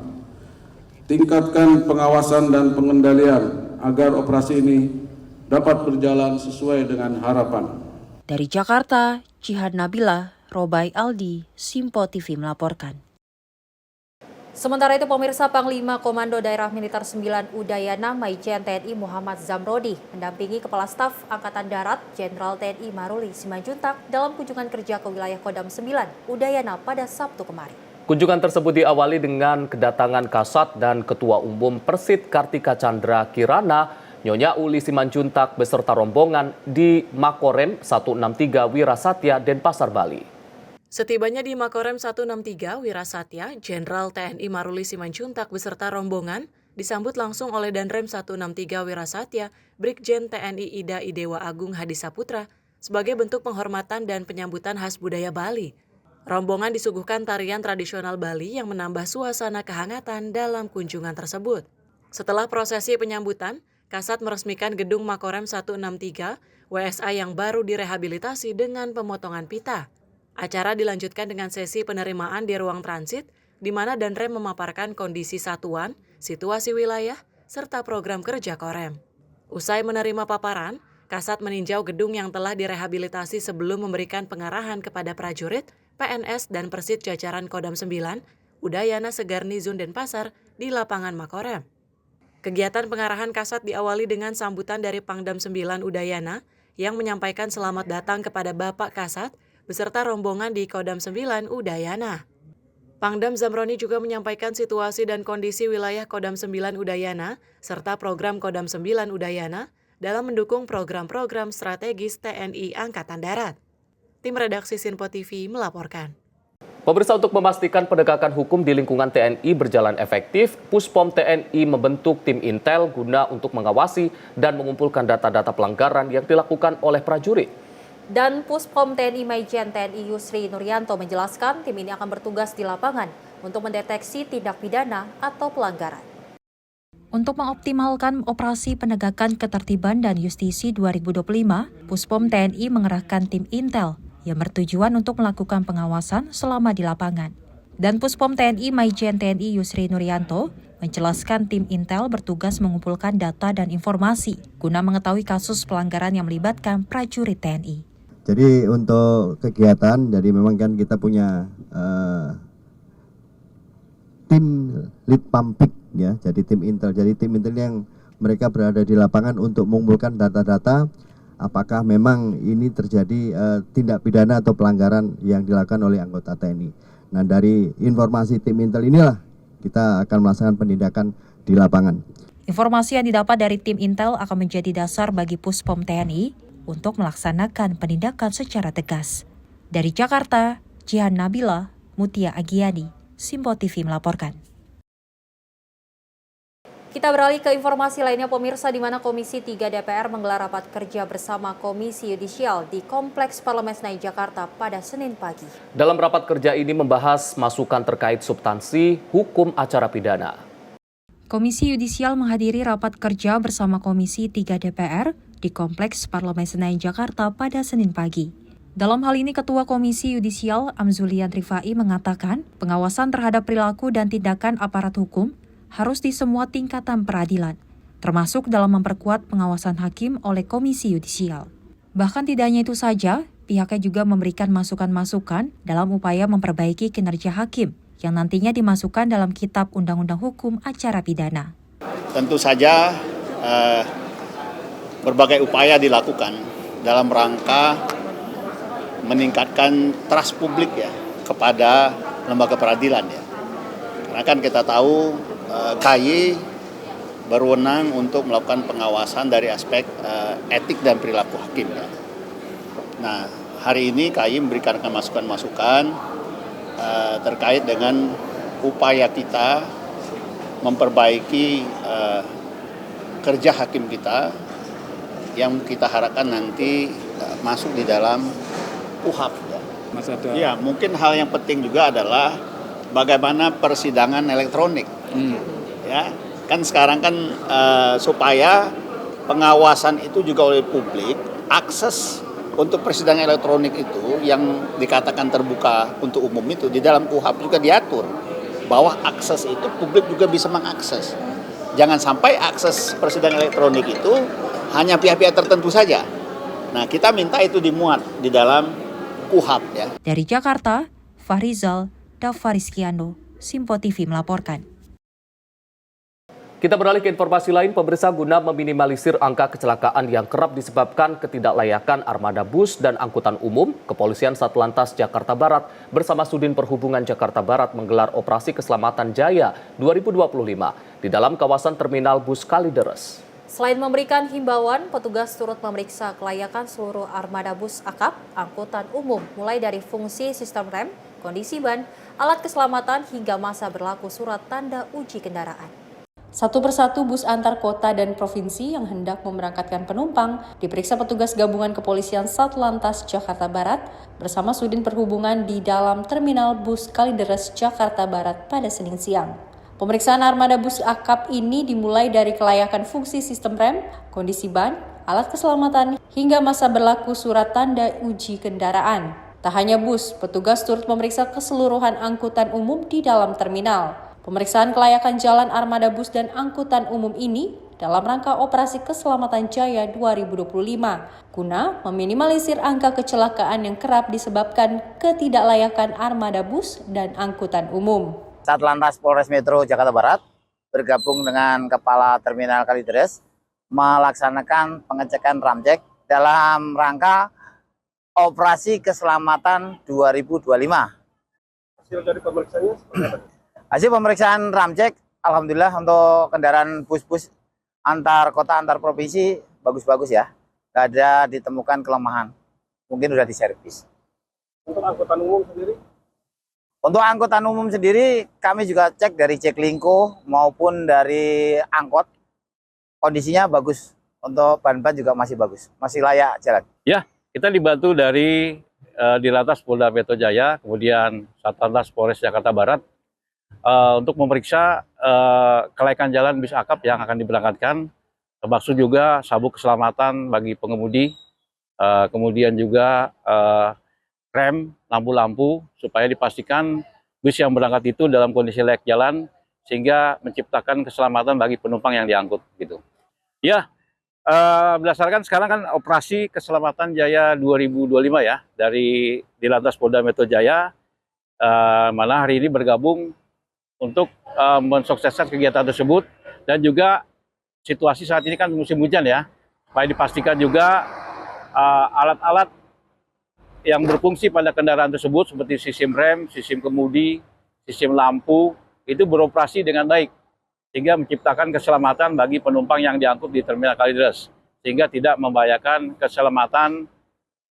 Tingkatkan pengawasan dan pengendalian agar operasi ini dapat berjalan sesuai dengan harapan. Dari Jakarta, Jihan Nabila, Robai Aldi, Simpo TV melaporkan. Sementara itu, pemirsa, Panglima Komando Daerah Militer 9 Udayana Maijen TNI Muhammad Zamrodi mendampingi Kepala Staf Angkatan Darat Jenderal TNI Maruli Simanjuntak dalam kunjungan kerja ke wilayah Kodam 9 Udayana pada Sabtu kemarin. Kunjungan tersebut diawali dengan kedatangan Kasat dan Ketua Umum Persit Kartika Chandra Kirana, Nyonya Uli Simanjuntak beserta rombongan di Makorem 163 Wirasatya, Denpasar, Bali. Setibanya di Makorem 163 Wirasatya, Jenderal TNI Maruli Simanjuntak beserta rombongan disambut langsung oleh Danrem 163 Wirasatya, Brigjen TNI Ida Idewa Agung Hadi Saputra sebagai bentuk penghormatan dan penyambutan khas budaya Bali. Rombongan disuguhkan tarian tradisional Bali yang menambah suasana kehangatan dalam kunjungan tersebut. Setelah prosesi penyambutan, Kasat meresmikan gedung Makorem 163 WSA yang baru direhabilitasi dengan pemotongan pita. Acara dilanjutkan dengan sesi penerimaan di ruang transit, di mana Danrem memaparkan kondisi satuan, situasi wilayah, serta program kerja Korem. Usai menerima paparan, Kasat meninjau gedung yang telah direhabilitasi sebelum memberikan pengarahan kepada prajurit, PNS, dan Persit jajaran Kodam 9, Udayana Segarnizon Denpasar di lapangan Makorem. Kegiatan pengarahan Kasat diawali dengan sambutan dari Pangdam 9 Udayana yang menyampaikan selamat datang kepada Bapak Kasat beserta rombongan di Kodam 9 Udayana. Pangdam Zamroni juga menyampaikan situasi dan kondisi wilayah Kodam 9 Udayana serta program Kodam 9 Udayana dalam mendukung program-program strategis TNI Angkatan Darat. Tim redaksi Sinpo TV melaporkan. Pemirsa, untuk memastikan penegakan hukum di lingkungan TNI berjalan efektif, Puspom TNI membentuk tim intel guna untuk mengawasi dan mengumpulkan data-data pelanggaran yang dilakukan oleh prajurit. Dan Puspom TNI Maijen TNI Yusri Nuryanto menjelaskan tim ini akan bertugas di lapangan untuk mendeteksi tindak pidana atau pelanggaran. Untuk mengoptimalkan operasi penegakan ketertiban dan justisi 2025, Puspom TNI mengerahkan tim intel yang bertujuan untuk melakukan pengawasan selama di lapangan. Dan Puspom TNI Maijen TNI Yusri Nuryanto menjelaskan tim intel bertugas mengumpulkan data dan informasi guna mengetahui kasus pelanggaran yang melibatkan prajurit TNI. Jadi untuk kegiatan, jadi memang kan kita punya tim lead pampik ya, jadi tim intel. Jadi tim intel yang mereka berada di lapangan untuk mengumpulkan data-data apakah memang ini terjadi tindak pidana atau pelanggaran yang dilakukan oleh anggota TNI. Nah, dari informasi tim intel inilah kita akan melaksanakan penindakan di lapangan. Informasi yang didapat dari tim intel akan menjadi dasar bagi Puspom TNI untuk melaksanakan penindakan secara tegas. Dari Jakarta, Jihan Nabila, Mutia Agiani, Simpo TV melaporkan. Kita beralih ke informasi lainnya, pemirsa, di mana Komisi 3 DPR menggelar rapat kerja bersama Komisi Yudisial di Kompleks Parlemen Senayan Jakarta pada Senin pagi. Dalam rapat kerja ini membahas masukan terkait substansi hukum acara pidana. Komisi Yudisial menghadiri rapat kerja bersama Komisi 3 DPR di Kompleks Parlemen Senayan Jakarta pada Senin pagi. Dalam hal ini, Ketua Komisi Yudisial Amzulian Rifai mengatakan pengawasan terhadap perilaku dan tindakan aparat hukum harus di semua tingkatan peradilan, termasuk dalam memperkuat pengawasan hakim oleh Komisi Yudisial. Bahkan tidak hanya itu saja, pihaknya juga memberikan masukan-masukan dalam upaya memperbaiki kinerja hakim yang nantinya dimasukkan dalam Kitab Undang-Undang Hukum Acara Pidana. Tentu saja berbagai upaya dilakukan dalam rangka meningkatkan trust publik ya kepada lembaga peradilan ya. Karena kan kita tahu KY berwenang untuk melakukan pengawasan dari aspek etik dan perilaku hakim ya. Nah, hari ini KY memberikan masukan-masukan terkait dengan upaya kita memperbaiki kerja hakim kita yang kita harapkan nanti masuk di dalam KUHAP ya. Ya, mungkin hal yang penting juga adalah bagaimana persidangan elektronik. Ya, kan sekarang kan supaya pengawasan itu juga oleh publik, akses untuk persidangan elektronik itu yang dikatakan terbuka untuk umum itu di dalam KUHAP juga diatur bahwa akses itu publik juga bisa mengakses. Jangan sampai akses persidangan elektronik itu hanya pihak-pihak tertentu saja. Nah, kita minta itu dimuat di dalam KUHAP ya. Dari Jakarta, Fahrizal Davarizkiano, Simpo TV melaporkan. Kita beralih ke informasi lain, pemirsa, guna meminimalisir angka kecelakaan yang kerap disebabkan ketidaklayakan armada bus dan angkutan umum, Kepolisian Satlantas Jakarta Barat bersama Sudin Perhubungan Jakarta Barat menggelar Operasi Keselamatan Jaya 2025 di dalam kawasan Terminal Bus Kalideres. Selain memberikan himbauan, petugas turut memeriksa kelayakan seluruh armada bus akap, angkutan umum, mulai dari fungsi sistem rem, kondisi ban, alat keselamatan, hingga masa berlaku surat tanda uji kendaraan. Satu persatu bus antar kota dan provinsi yang hendak memberangkatkan penumpang diperiksa petugas gabungan Kepolisian Satlantas Jakarta Barat bersama Sudin Perhubungan di dalam Terminal Bus Kalideres, Jakarta Barat pada Senin siang. Pemeriksaan armada bus akap ini dimulai dari kelayakan fungsi sistem rem, kondisi ban, alat keselamatan, hingga masa berlaku surat tanda uji kendaraan. Tak hanya bus, petugas turut memeriksa keseluruhan angkutan umum di dalam terminal. Pemeriksaan kelayakan jalan armada bus dan angkutan umum ini dalam rangka Operasi Keselamatan Jaya 2025, guna meminimalisir angka kecelakaan yang kerap disebabkan ketidaklayakan armada bus dan angkutan umum. Satlantas Polres Metro Jakarta Barat bergabung dengan Kepala Terminal Kalideres melaksanakan pengecekan ramcek dalam rangka Operasi Keselamatan 2025. Hasil dari pemeriksaannya seperti apa? Hasil pemeriksaan ramcek, alhamdulillah untuk kendaraan bus-bus antar kota, antar provinsi bagus-bagus ya. Tidak ada ditemukan kelemahan. Mungkin sudah diservis. Untuk angkutan umum sendiri? Untuk angkutan umum sendiri, kami juga cek dari Jaklingko maupun dari angkot. Kondisinya bagus. Untuk ban-ban juga masih bagus. Masih layak jalan. Ya, kita dibantu dari Dirlantas Polda Metro Jaya, kemudian Satlantas Polres Jakarta Barat, untuk memeriksa kelayakan jalan bis akap yang akan diberangkatkan, termasuk juga sabuk keselamatan bagi pengemudi, kemudian juga rem, lampu-lampu, supaya dipastikan bus yang berangkat itu dalam kondisi layak jalan, sehingga menciptakan keselamatan bagi penumpang yang diangkut gitu. Ya, berdasarkan sekarang kan Operasi Keselamatan Jaya 2025 ya, dari Dirlantas Polda Metro Jaya, mana hari ini bergabung untuk mensukseskan kegiatan tersebut, dan juga situasi saat ini kan musim hujan ya, supaya dipastikan juga alat-alat yang berfungsi pada kendaraan tersebut seperti sistem rem, sistem kemudi, sistem lampu itu beroperasi dengan baik sehingga menciptakan keselamatan bagi penumpang yang diangkut di Terminal Kalideres sehingga tidak membahayakan keselamatan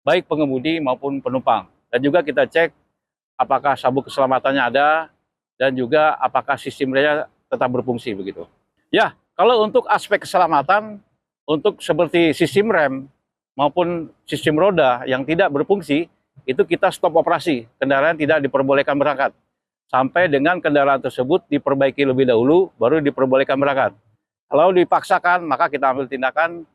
baik pengemudi maupun penumpang. Dan juga kita cek apakah sabuk keselamatannya ada dan juga apakah sistem remnya tetap berfungsi begitu. Ya, kalau untuk aspek keselamatan untuk seperti sistem rem maupun sistem roda yang tidak berfungsi, itu kita stop operasi, kendaraan tidak diperbolehkan berangkat. Sampai dengan kendaraan tersebut diperbaiki lebih dahulu, baru diperbolehkan berangkat. Kalau dipaksakan, maka kita ambil tindakan,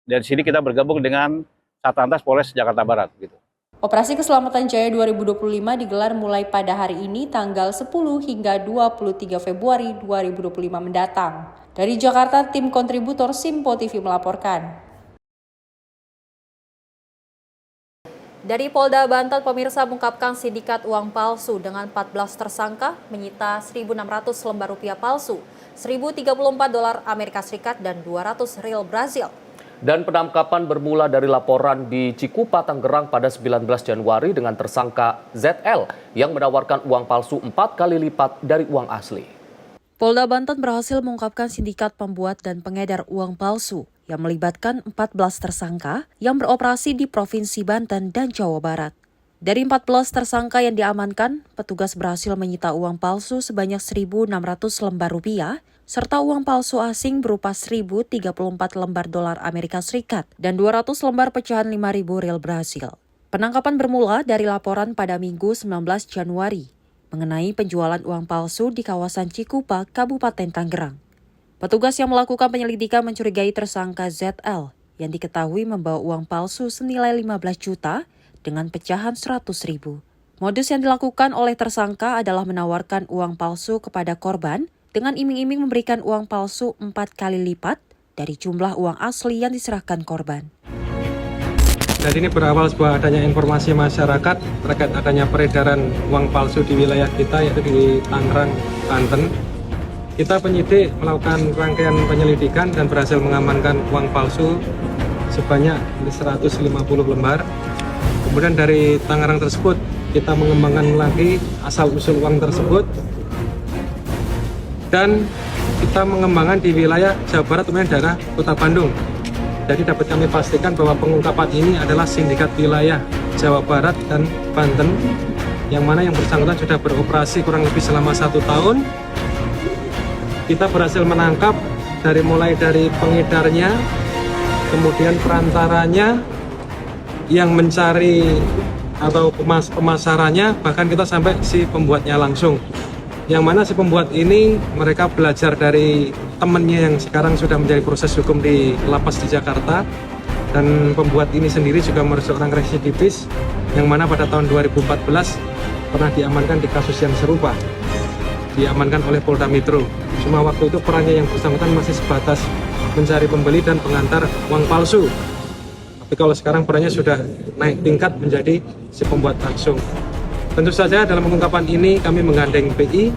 dari sini kita bergabung dengan Satlantas Polres Jakarta Barat. Gitu. Operasi Keselamatan Jaya 2025 digelar mulai pada hari ini tanggal 10 hingga 23 Februari 2025 mendatang. Dari Jakarta, tim kontributor Simpo TV melaporkan. Dari Polda Banten, pemirsa mengungkapkan sindikat uang palsu dengan 14 tersangka menyita 1.600 lembar rupiah palsu, 1.034 dolar Amerika Serikat, dan 200 rial Brazil. Dan penangkapan bermula dari laporan di Cikupa, Tangerang pada 19 Januari dengan tersangka ZL yang menawarkan uang palsu 4 kali lipat dari uang asli. Polda Banten berhasil mengungkapkan sindikat pembuat dan pengedar uang palsu yang melibatkan 14 tersangka yang beroperasi di Provinsi Banten dan Jawa Barat. Dari 14 tersangka yang diamankan, petugas berhasil menyita uang palsu sebanyak 1.600 lembar rupiah, serta uang palsu asing berupa 1.034 lembar dolar Amerika Serikat dan 200 lembar pecahan 5.000 rial Brazil. Penangkapan bermula dari laporan pada Minggu 19 Januari mengenai penjualan uang palsu di kawasan Cikupa, Kabupaten Tangerang. Petugas yang melakukan penyelidikan mencurigai tersangka ZL yang diketahui membawa uang palsu senilai 15 juta dengan pecahan 100.000. Modus yang dilakukan oleh tersangka adalah menawarkan uang palsu kepada korban dengan iming-iming memberikan uang palsu 4 kali lipat dari jumlah uang asli yang diserahkan korban. Jadi ini berawal sebuah adanya informasi masyarakat terkait adanya peredaran uang palsu di wilayah kita, yaitu di Tangerang, Banten. Kita penyidik melakukan rangkaian penyelidikan dan berhasil mengamankan uang palsu sebanyak 150 lembar. Kemudian dari Tangerang tersebut kita mengembangkan lagi asal-usul uang tersebut dan kita mengembangkan di wilayah Jawa Barat, kemudian daerah Kota Bandung. Jadi dapat kami pastikan bahwa pengungkapan ini adalah sindikat wilayah Jawa Barat dan Banten, yang mana yang bersangkutan sudah beroperasi kurang lebih selama 1 tahun. Kita berhasil menangkap mulai dari pengedarnya, kemudian perantaranya, yang mencari atau pemasarannya, bahkan kita sampai si pembuatnya langsung. Yang mana si pembuat ini mereka belajar dari temannya yang sekarang sudah menjadi proses hukum di lapas di Jakarta, dan pembuat ini sendiri juga merupakan seorang residivis yang mana pada tahun 2014 pernah diamankan di kasus yang serupa, diamankan oleh Polda Metro. Cuma waktu itu perannya yang bersangkutan masih sebatas mencari pembeli dan pengantar uang palsu. Tapi kalau sekarang perannya sudah naik tingkat menjadi si pembuat langsung. Tentu saja dalam pengungkapan ini kami menggandeng BI.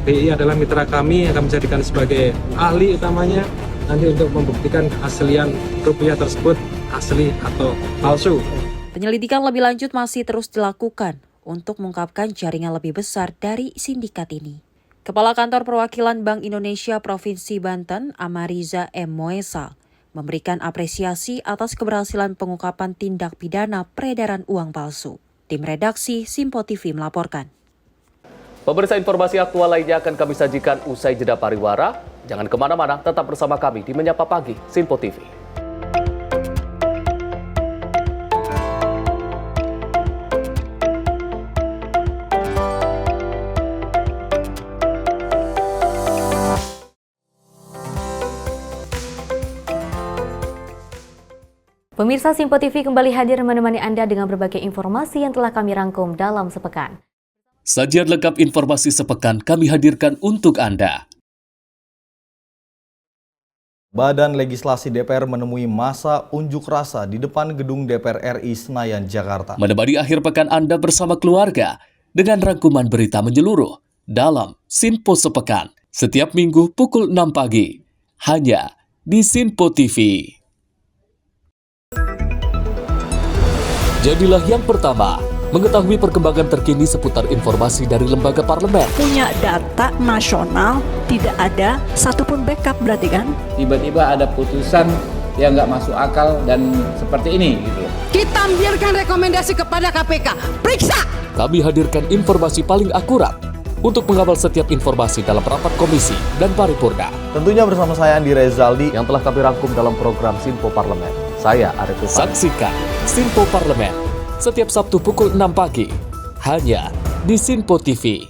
BI adalah mitra kami yang akan menjadikan sebagai ahli utamanya nanti untuk membuktikan keaslian rupiah tersebut asli atau palsu. Penyelidikan lebih lanjut masih terus dilakukan untuk mengungkapkan jaringan lebih besar dari sindikat ini. Kepala Kantor Perwakilan Bank Indonesia Provinsi Banten, Amariza M. Moesa, memberikan apresiasi atas keberhasilan pengungkapan tindak pidana peredaran uang palsu. Tim redaksi Simpo TV melaporkan. Pemirsa, informasi aktual lainnya akan kami sajikan usai jeda pariwara. Jangan kemana-mana, tetap bersama kami di Menyapa Pagi Simpo TV. Pemirsa Simpo TV kembali hadir menemani Anda dengan berbagai informasi yang telah kami rangkum dalam sepekan. Sajian lengkap informasi sepekan kami hadirkan untuk Anda. Badan Legislasi DPR menemui masa unjuk rasa di depan gedung DPR RI Senayan, Jakarta. Menemani akhir pekan Anda bersama keluarga dengan rangkuman berita menyeluruh dalam Simpo Sepekan setiap minggu pukul 6 pagi hanya di Simpo TV. Jadilah yang pertama mengetahui perkembangan terkini seputar informasi dari lembaga parlemen. Punya data nasional, tidak ada satupun backup berarti kan? Tiba-tiba ada putusan yang nggak masuk akal dan seperti ini gitu. Kita biarkan rekomendasi kepada KPK, periksa! Kami hadirkan informasi paling akurat untuk mengawal setiap informasi dalam rapat komisi dan paripurna. Tentunya bersama saya Andi Rezaldi yang telah kami rangkum dalam program Simpo Parlemen. Saya Arif Rufani. Saksikan Simpo Parlemen setiap Sabtu pukul 6 pagi hanya di Simpo TV.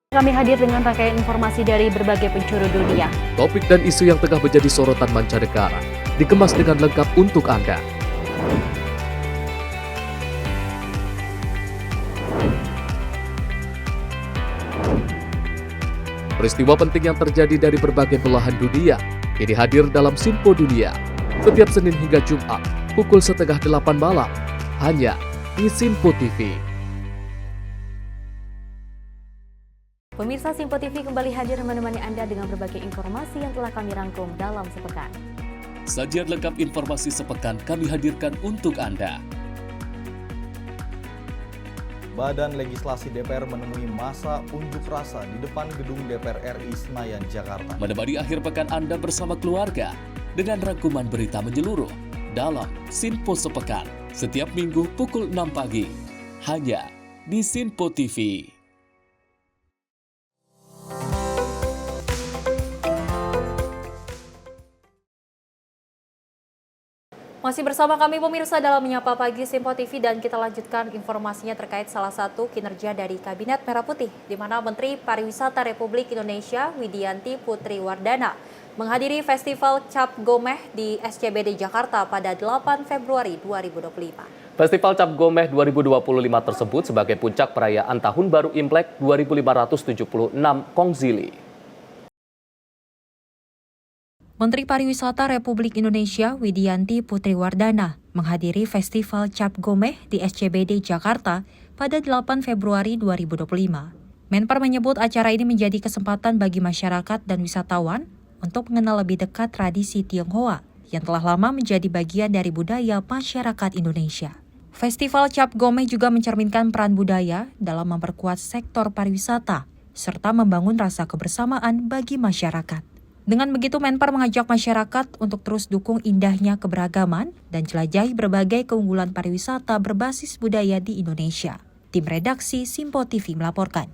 Kami hadir dengan rangkaian informasi dari berbagai penjuru dunia. Topik dan isu yang tengah menjadi sorotan mancanegara dikemas dengan lengkap untuk Anda. Peristiwa penting yang terjadi dari berbagai belahan dunia kini hadir dalam Simpo Dunia setiap Senin hingga Jumat pukul 7:30 malam hanya di Simpo TV. Pemirsa Simpo TV kembali hadir menemani Anda dengan berbagai informasi yang telah kami rangkum dalam sepekan. Sajian lengkap informasi sepekan kami hadirkan untuk Anda. Badan Legislasi DPR menemui masa unjuk rasa di depan gedung DPR RI Senayan, Jakarta. Menemani akhir pekan Anda bersama keluarga dengan rangkuman berita menyeluruh dalam Simpo Sepekan setiap minggu pukul 6 pagi hanya di Simpo TV. Masih bersama kami pemirsa dalam Menyapa Pagi Simpo TV dan kita lanjutkan informasinya terkait salah satu kinerja dari Kabinet Merah Putih di mana Menteri Pariwisata Republik Indonesia Widianti Putri Wardana menghadiri Festival Cap Gomeh di SCBD Jakarta pada 8 Februari 2025. Festival Cap Gomeh 2025 tersebut sebagai puncak perayaan Tahun Baru Imlek 2576 Kongzili. Menteri Pariwisata Republik Indonesia Widianti Putri Wardana menghadiri Festival Cap Gomeh di SCBD Jakarta pada 8 Februari 2025. Menpar menyebut acara ini menjadi kesempatan bagi masyarakat dan wisatawan untuk mengenal lebih dekat tradisi Tionghoa yang telah lama menjadi bagian dari budaya masyarakat Indonesia. Festival Cap Gomeh juga mencerminkan peran budaya dalam memperkuat sektor pariwisata serta membangun rasa kebersamaan bagi masyarakat. Dengan begitu, Menpar mengajak masyarakat untuk terus dukung indahnya keberagaman dan jelajahi berbagai keunggulan pariwisata berbasis budaya di Indonesia. Tim redaksi Simpo TV melaporkan.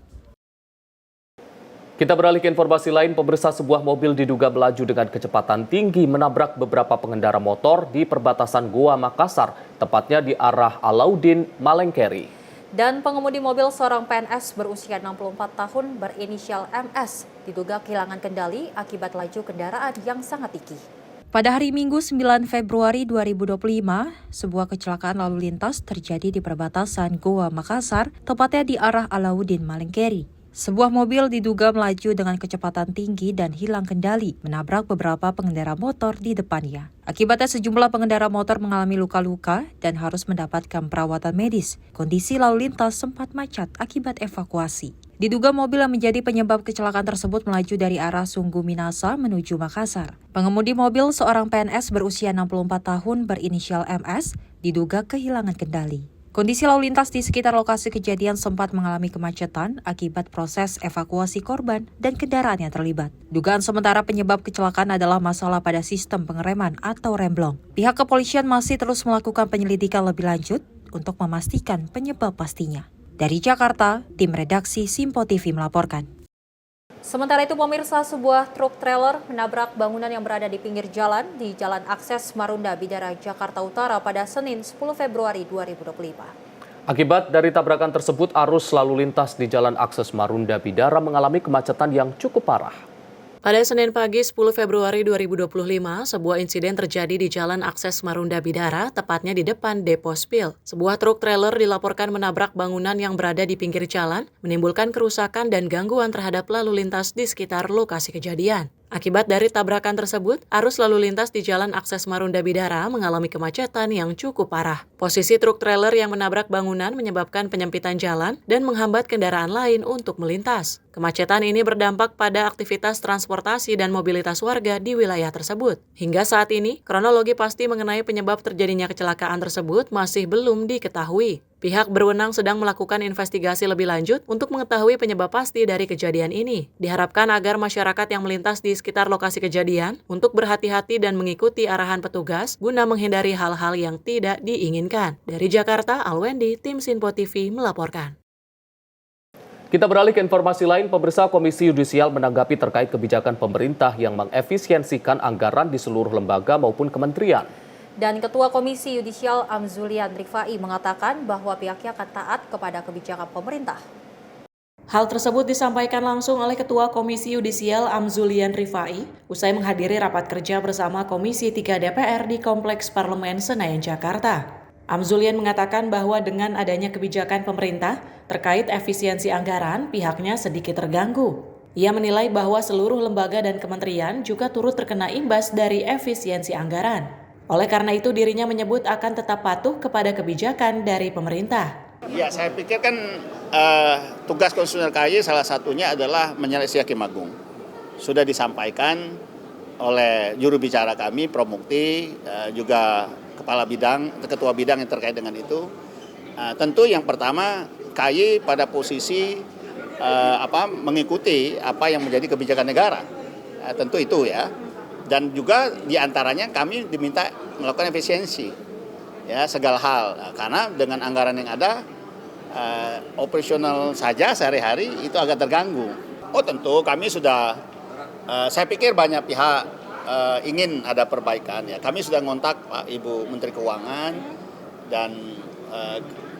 Kita beralih ke informasi lain, pemirsa, sebuah mobil diduga melaju dengan kecepatan tinggi menabrak beberapa pengendara motor di perbatasan Goa Makassar, tepatnya di arah Alauddin, Malengkeri. Dan pengemudi mobil seorang PNS berusia 64 tahun berinisial MS diduga kehilangan kendali akibat laju kendaraan yang sangat tinggi. Pada hari Minggu 9 Februari 2025, sebuah kecelakaan lalu lintas terjadi di perbatasan Goa Makassar, tepatnya di arah Alauddin, Malengkeri. Sebuah mobil diduga melaju dengan kecepatan tinggi dan hilang kendali, menabrak beberapa pengendara motor di depannya. Akibatnya sejumlah pengendara motor mengalami luka-luka dan harus mendapatkan perawatan medis. Kondisi lalu lintas sempat macet akibat evakuasi. Diduga mobil yang menjadi penyebab kecelakaan tersebut melaju dari arah Sungguh Minasa menuju Makassar. Pengemudi mobil seorang PNS berusia 64 tahun berinisial MS diduga kehilangan kendali. Kondisi lalu lintas di sekitar lokasi kejadian sempat mengalami kemacetan akibat proses evakuasi korban dan kendaraan yang terlibat. Dugaan sementara penyebab kecelakaan adalah masalah pada sistem pengereman atau remblong. Pihak kepolisian masih terus melakukan penyelidikan lebih lanjut untuk memastikan penyebab pastinya. Dari Jakarta, tim redaksi Simpo TV melaporkan. Sementara itu pemirsa, sebuah truk trailer menabrak bangunan yang berada di pinggir jalan di Jalan Akses Marunda Bidara, Jakarta Utara pada Senin 10 Februari 2025. Akibat dari tabrakan tersebut, arus lalu lintas di Jalan Akses Marunda Bidara mengalami kemacetan yang cukup parah. Pada Senin pagi 10 Februari 2025, sebuah insiden terjadi di Jalan Akses Marunda Bidara, tepatnya di depan Depo Spil. Sebuah truk trailer dilaporkan menabrak bangunan yang berada di pinggir jalan, menimbulkan kerusakan dan gangguan terhadap lalu lintas di sekitar lokasi kejadian. Akibat dari tabrakan tersebut, arus lalu lintas di Jalan Akses Marunda Bidara mengalami kemacetan yang cukup parah. Posisi truk trailer yang menabrak bangunan menyebabkan penyempitan jalan dan menghambat kendaraan lain untuk melintas. Kemacetan ini berdampak pada aktivitas transportasi dan mobilitas warga di wilayah tersebut. Hingga saat ini, kronologi pasti mengenai penyebab terjadinya kecelakaan tersebut masih belum diketahui. Pihak berwenang sedang melakukan investigasi lebih lanjut untuk mengetahui penyebab pasti dari kejadian ini. Diharapkan agar masyarakat yang melintas di sekitar lokasi kejadian untuk berhati-hati dan mengikuti arahan petugas guna menghindari hal-hal yang tidak diinginkan. Dari Jakarta, Alwendi, tim Simpo TV melaporkan. Kita beralih ke informasi lain, pemirsa. Komisi Yudisial menanggapi terkait kebijakan pemerintah yang mengefisiensikan anggaran di seluruh lembaga maupun kementerian. Dan Ketua Komisi Yudisial Amzulian Rifai mengatakan bahwa pihaknya akan taat kepada kebijakan pemerintah. Hal tersebut disampaikan langsung oleh Ketua Komisi Yudisial Amzulian Rifai usai menghadiri rapat kerja bersama Komisi 3 DPR di Kompleks Parlemen Senayan, Jakarta. Amzulian mengatakan bahwa dengan adanya kebijakan pemerintah terkait efisiensi anggaran, pihaknya sedikit terganggu. Ia menilai bahwa seluruh lembaga dan kementerian juga turut terkena imbas dari efisiensi anggaran. Oleh karena itu, dirinya menyebut akan tetap patuh kepada kebijakan dari pemerintah. Ya, saya pikir kan tugas konstitusional KAY salah satunya adalah menyeleksi Hakim Agung. Sudah disampaikan oleh juru bicara kami, Prof. Mukti, juga ketua bidang yang terkait dengan itu. Tentu yang pertama KAY pada posisi mengikuti apa yang menjadi kebijakan negara. Tentu itu ya. Dan juga diantaranya kami diminta melakukan efisiensi ya segala hal. Karena dengan anggaran yang ada operasional saja sehari-hari itu agak terganggu. Oh tentu kami sudah, saya pikir banyak pihak ingin ada perbaikan ya. Kami sudah ngontak Pak Ibu Menteri Keuangan dan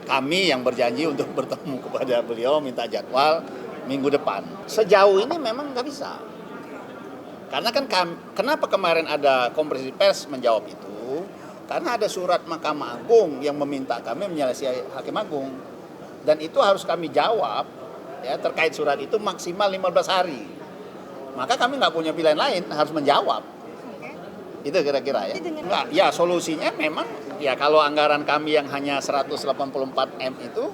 kami yang berjanji untuk bertemu kepada beliau minta jadwal minggu depan. Sejauh ini memang nggak bisa. Karena kan kenapa kemarin ada konferensi pers menjawab itu? Karena ada surat Mahkamah Agung yang meminta kami menyelesaikan Hakim Agung. Dan itu harus kami jawab ya terkait surat itu maksimal 15 hari. Maka kami nggak punya pilihan lain, harus menjawab. Itu kira-kira ya. Enggak, ya solusinya memang ya kalau anggaran kami yang hanya 184 M itu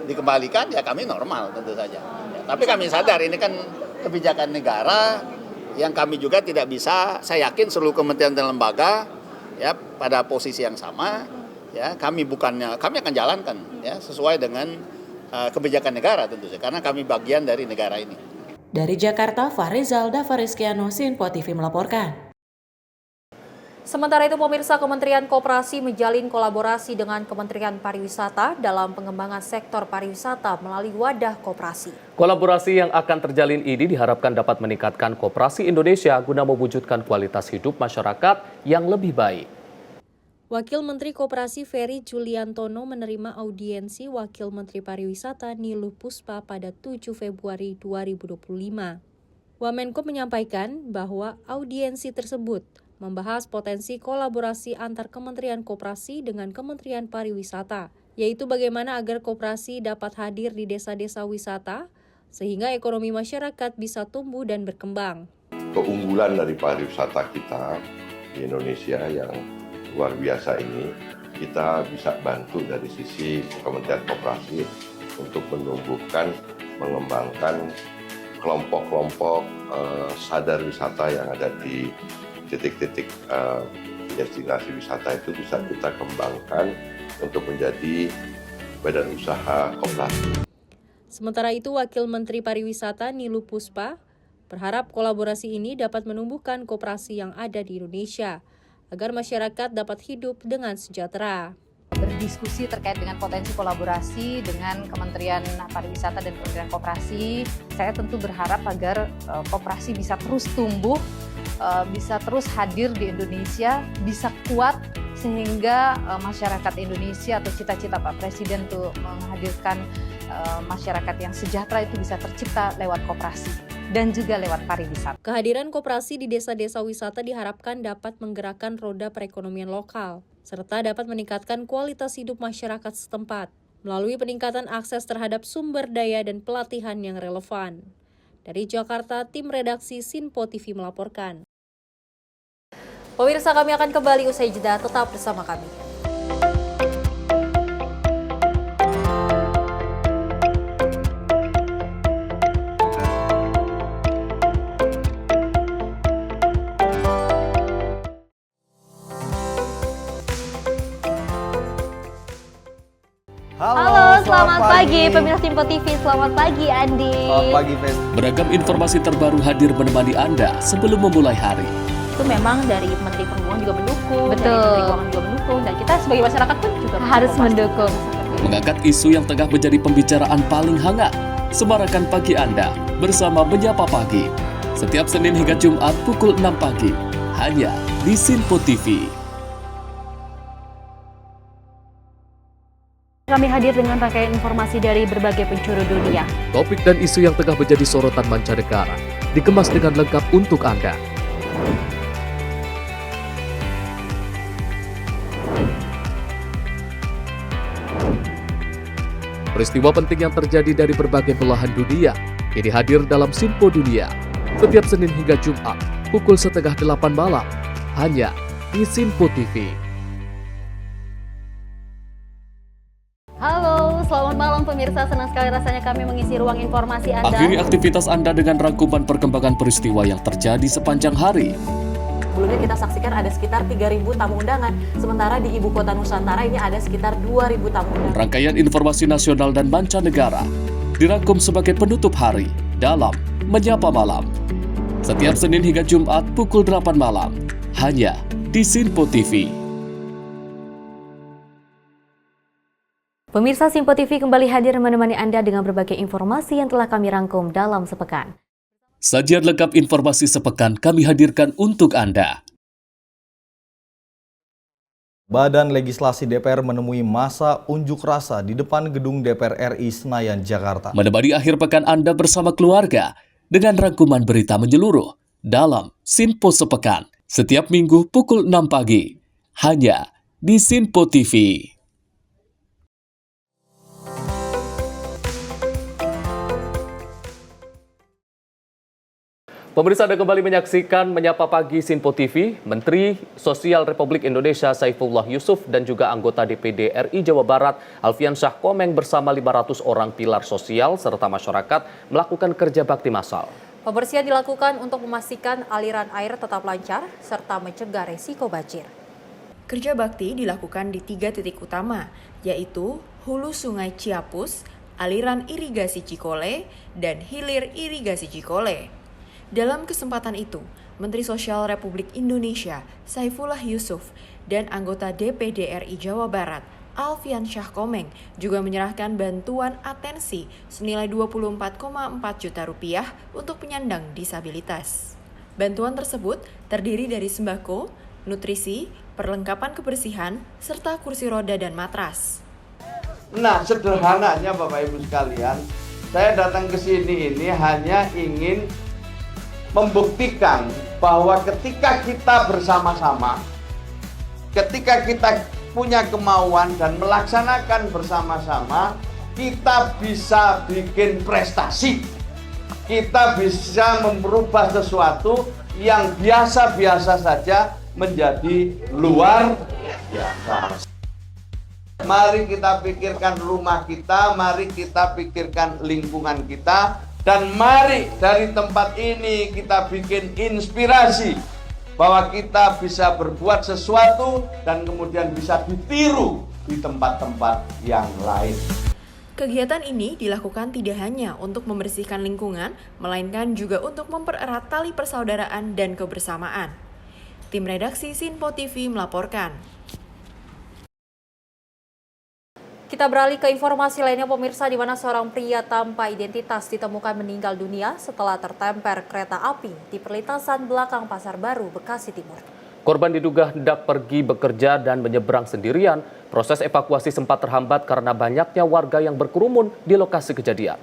dikembalikan ya kami normal tentu saja. Ya, tapi kami sadar ini kan kebijakan negara yang kami juga tidak bisa, saya yakin seluruh kementerian dan lembaga ya pada posisi yang sama ya kami akan jalankan ya sesuai dengan kebijakan negara tentu saja karena kami bagian dari negara ini. Dari Jakarta, Fahrizal Davarizkiano, Sinpo TV melaporkan. Sementara itu, pemirsa, Kementerian Koperasi menjalin kolaborasi dengan Kementerian Pariwisata dalam pengembangan sektor pariwisata melalui wadah koperasi. Kolaborasi yang akan terjalin ini diharapkan dapat meningkatkan koperasi Indonesia guna mewujudkan kualitas hidup masyarakat yang lebih baik. Wakil Menteri Koperasi Ferry Juliantono menerima audiensi Wakil Menteri Pariwisata Niluh Puspa pada 7 Februari 2025. Wamenko menyampaikan bahwa audiensi tersebut membahas potensi kolaborasi antar Kementerian Koperasi dengan Kementerian Pariwisata, yaitu bagaimana agar koperasi dapat hadir di desa-desa wisata, sehingga ekonomi masyarakat bisa tumbuh dan berkembang. Keunggulan dari pariwisata kita di Indonesia yang luar biasa ini, kita bisa bantu dari sisi Kementerian Koperasi untuk menumbuhkan, mengembangkan kelompok-kelompok sadar wisata yang ada di titik-titik destinasi wisata itu bisa kita kembangkan untuk menjadi badan usaha koperasi. Sementara itu, Wakil Menteri Pariwisata Niluh Puspa berharap kolaborasi ini dapat menumbuhkan koperasi yang ada di Indonesia agar masyarakat dapat hidup dengan sejahtera. Berdiskusi terkait dengan potensi kolaborasi dengan Kementerian Pariwisata dan Kementerian Koperasi, saya tentu berharap agar koperasi bisa terus tumbuh, bisa terus hadir di Indonesia, bisa kuat sehingga masyarakat Indonesia atau cita-cita Pak Presiden untuk menghadirkan masyarakat yang sejahtera itu bisa tercipta lewat koperasi dan juga lewat pariwisata. Kehadiran koperasi di desa-desa wisata diharapkan dapat menggerakkan roda perekonomian lokal, serta dapat meningkatkan kualitas hidup masyarakat setempat melalui peningkatan akses terhadap sumber daya dan pelatihan yang relevan. Dari Jakarta, tim redaksi Sinpo TV melaporkan. Pemirsa, kami akan kembali usai jeda, tetap bersama kami. Halo, selamat pagi pemirsa Sinpo TV. Selamat pagi Andi. Selamat pagi, Fen. Beragam informasi terbaru hadir menemani Anda sebelum memulai hari. Itu memang dari Menteri Perhubungan juga mendukung, dari Menteri Keuangan juga mendukung, dan kita sebagai masyarakat pun juga harus mendukung. Mengangkat isu yang tengah menjadi pembicaraan paling hangat. Semarakan pagi Anda bersama Menyapa Pagi. Setiap Senin hingga Jumat pukul 6 pagi. Hanya di Sinpo TV. Kami hadir dengan rangkaian informasi dari berbagai penjuru dunia. Topik dan isu yang tengah menjadi sorotan mancanegara dikemas dengan lengkap untuk Anda. Peristiwa penting yang terjadi dari berbagai belahan dunia ini hadir dalam Simpo Dunia setiap Senin hingga Jumat pukul 7:30 malam hanya di Simpo TV. Halo, selamat malam pemirsa. Senang sekali rasanya kami mengisi ruang informasi Anda. Akhiri aktivitas Anda dengan rangkuman perkembangan peristiwa yang terjadi sepanjang hari. Sebelumnya kita saksikan ada sekitar 3.000 tamu undangan, sementara di Ibu Kota Nusantara ini ada sekitar 2.000 tamu undangan. Rangkaian informasi nasional dan mancanegara dirangkum sebagai penutup hari dalam Menyapa Malam. Setiap Senin hingga Jumat pukul 8 malam hanya di Simpo TV. Pemirsa Simpo TV kembali hadir menemani Anda dengan berbagai informasi yang telah kami rangkum dalam sepekan. Sajian lengkap informasi sepekan kami hadirkan untuk Anda. Badan Legislasi DPR menemui masa unjuk rasa di depan gedung DPR RI Senayan, Jakarta. Menemani akhir pekan Anda bersama keluarga dengan rangkuman berita menyeluruh dalam Simpo Sepekan setiap minggu pukul 6 pagi hanya di Simpo TV. Pemirsa, Anda kembali menyaksikan Menyapa Pagi Simpo TV. Menteri Sosial Republik Indonesia Saifullah Yusuf dan juga anggota DPD RI Jawa Barat Alfian Syah Komeng bersama 500 orang pilar sosial serta masyarakat melakukan kerja bakti massal. Pembersihan dilakukan untuk memastikan aliran air tetap lancar serta mencegah resiko banjir. Kerja bakti dilakukan di 3 titik utama, yaitu hulu Sungai Ciapus, aliran irigasi Cikole, dan hilir irigasi Cikole. Dalam kesempatan itu, Menteri Sosial Republik Indonesia Saifullah Yusuf dan anggota DPD RI Jawa Barat Alfian Syah Komeng juga menyerahkan bantuan atensi senilai 24,4 juta rupiah untuk penyandang disabilitas. Bantuan tersebut terdiri dari sembako, nutrisi, perlengkapan kebersihan, serta kursi roda dan matras. Nah, sederhananya Bapak Ibu sekalian, saya datang ke sini ini hanya ingin membuktikan bahwa ketika kita bersama-sama, ketika kita punya kemauan dan melaksanakan bersama-sama, kita bisa bikin prestasi. Kita bisa merubah sesuatu yang biasa-biasa saja menjadi luar biasa. Mari kita pikirkan rumah kita, mari kita pikirkan lingkungan kita, dan mari dari tempat ini kita bikin inspirasi bahwa kita bisa berbuat sesuatu dan kemudian bisa ditiru di tempat-tempat yang lain. Kegiatan ini dilakukan tidak hanya untuk membersihkan lingkungan, melainkan juga untuk mempererat tali persaudaraan dan kebersamaan. Tim redaksi Simpo TV melaporkan. Kita beralih ke informasi lainnya pemirsa, di mana seorang pria tanpa identitas ditemukan meninggal dunia setelah tertemper kereta api di perlintasan belakang Pasar Baru, Bekasi Timur. Korban diduga hendak pergi bekerja dan menyeberang sendirian. Proses evakuasi sempat terhambat karena banyaknya warga yang berkerumun di lokasi kejadian.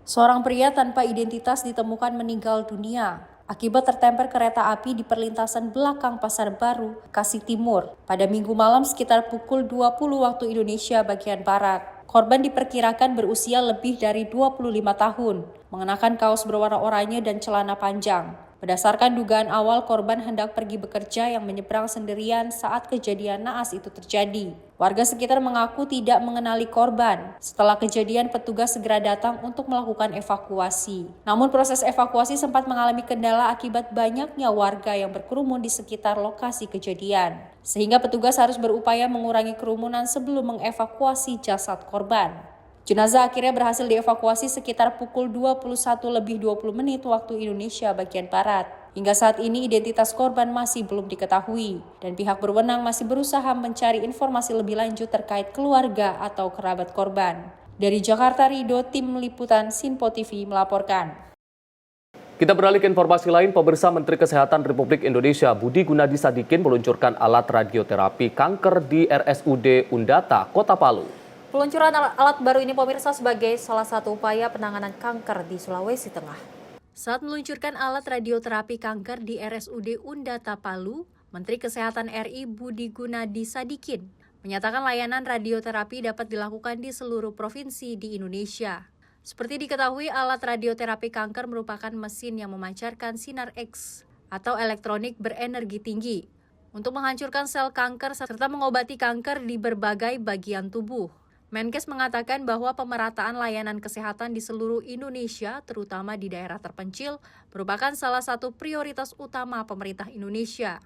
Seorang pria tanpa identitas ditemukan meninggal dunia akibat tertemper kereta api di perlintasan belakang Pasar Baru, Bekasi Timur pada Minggu malam sekitar pukul 20 waktu Indonesia bagian Barat. Korban diperkirakan berusia lebih dari 25 tahun, mengenakan kaos berwarna oranye dan celana panjang. Berdasarkan dugaan awal, korban hendak pergi bekerja yang menyeberang sendirian saat kejadian naas itu terjadi. Warga sekitar mengaku tidak mengenali korban. Setelah kejadian, petugas segera datang untuk melakukan evakuasi. Namun proses evakuasi sempat mengalami kendala akibat banyaknya warga yang berkerumun di sekitar lokasi kejadian. Sehingga petugas harus berupaya mengurangi kerumunan sebelum mengevakuasi jasad korban. Jenazah akhirnya berhasil dievakuasi sekitar pukul 21:20 waktu Indonesia bagian Barat. Hingga saat ini identitas korban masih belum diketahui dan pihak berwenang masih berusaha mencari informasi lebih lanjut terkait keluarga atau kerabat korban. Dari Jakarta, Rido, Tim Liputan Simpo TV melaporkan. Kita beralih ke informasi lain, pemirsa. Menteri Kesehatan Republik Indonesia Budi Gunadi Sadikin meluncurkan alat radioterapi kanker di RSUD Undata, Kota Palu. Peluncuran alat baru ini pemirsa sebagai salah satu upaya penanganan kanker di Sulawesi Tengah. Saat meluncurkan alat radioterapi kanker di RSUD Undata Palu, Menteri Kesehatan RI Budi Gunadi Sadikin menyatakan layanan radioterapi dapat dilakukan di seluruh provinsi di Indonesia. Seperti diketahui, alat radioterapi kanker merupakan mesin yang memancarkan sinar X atau elektronik berenergi tinggi untuk menghancurkan sel kanker serta mengobati kanker di berbagai bagian tubuh. Menkes mengatakan bahwa pemerataan layanan kesehatan di seluruh Indonesia, terutama di daerah terpencil, merupakan salah satu prioritas utama pemerintah Indonesia.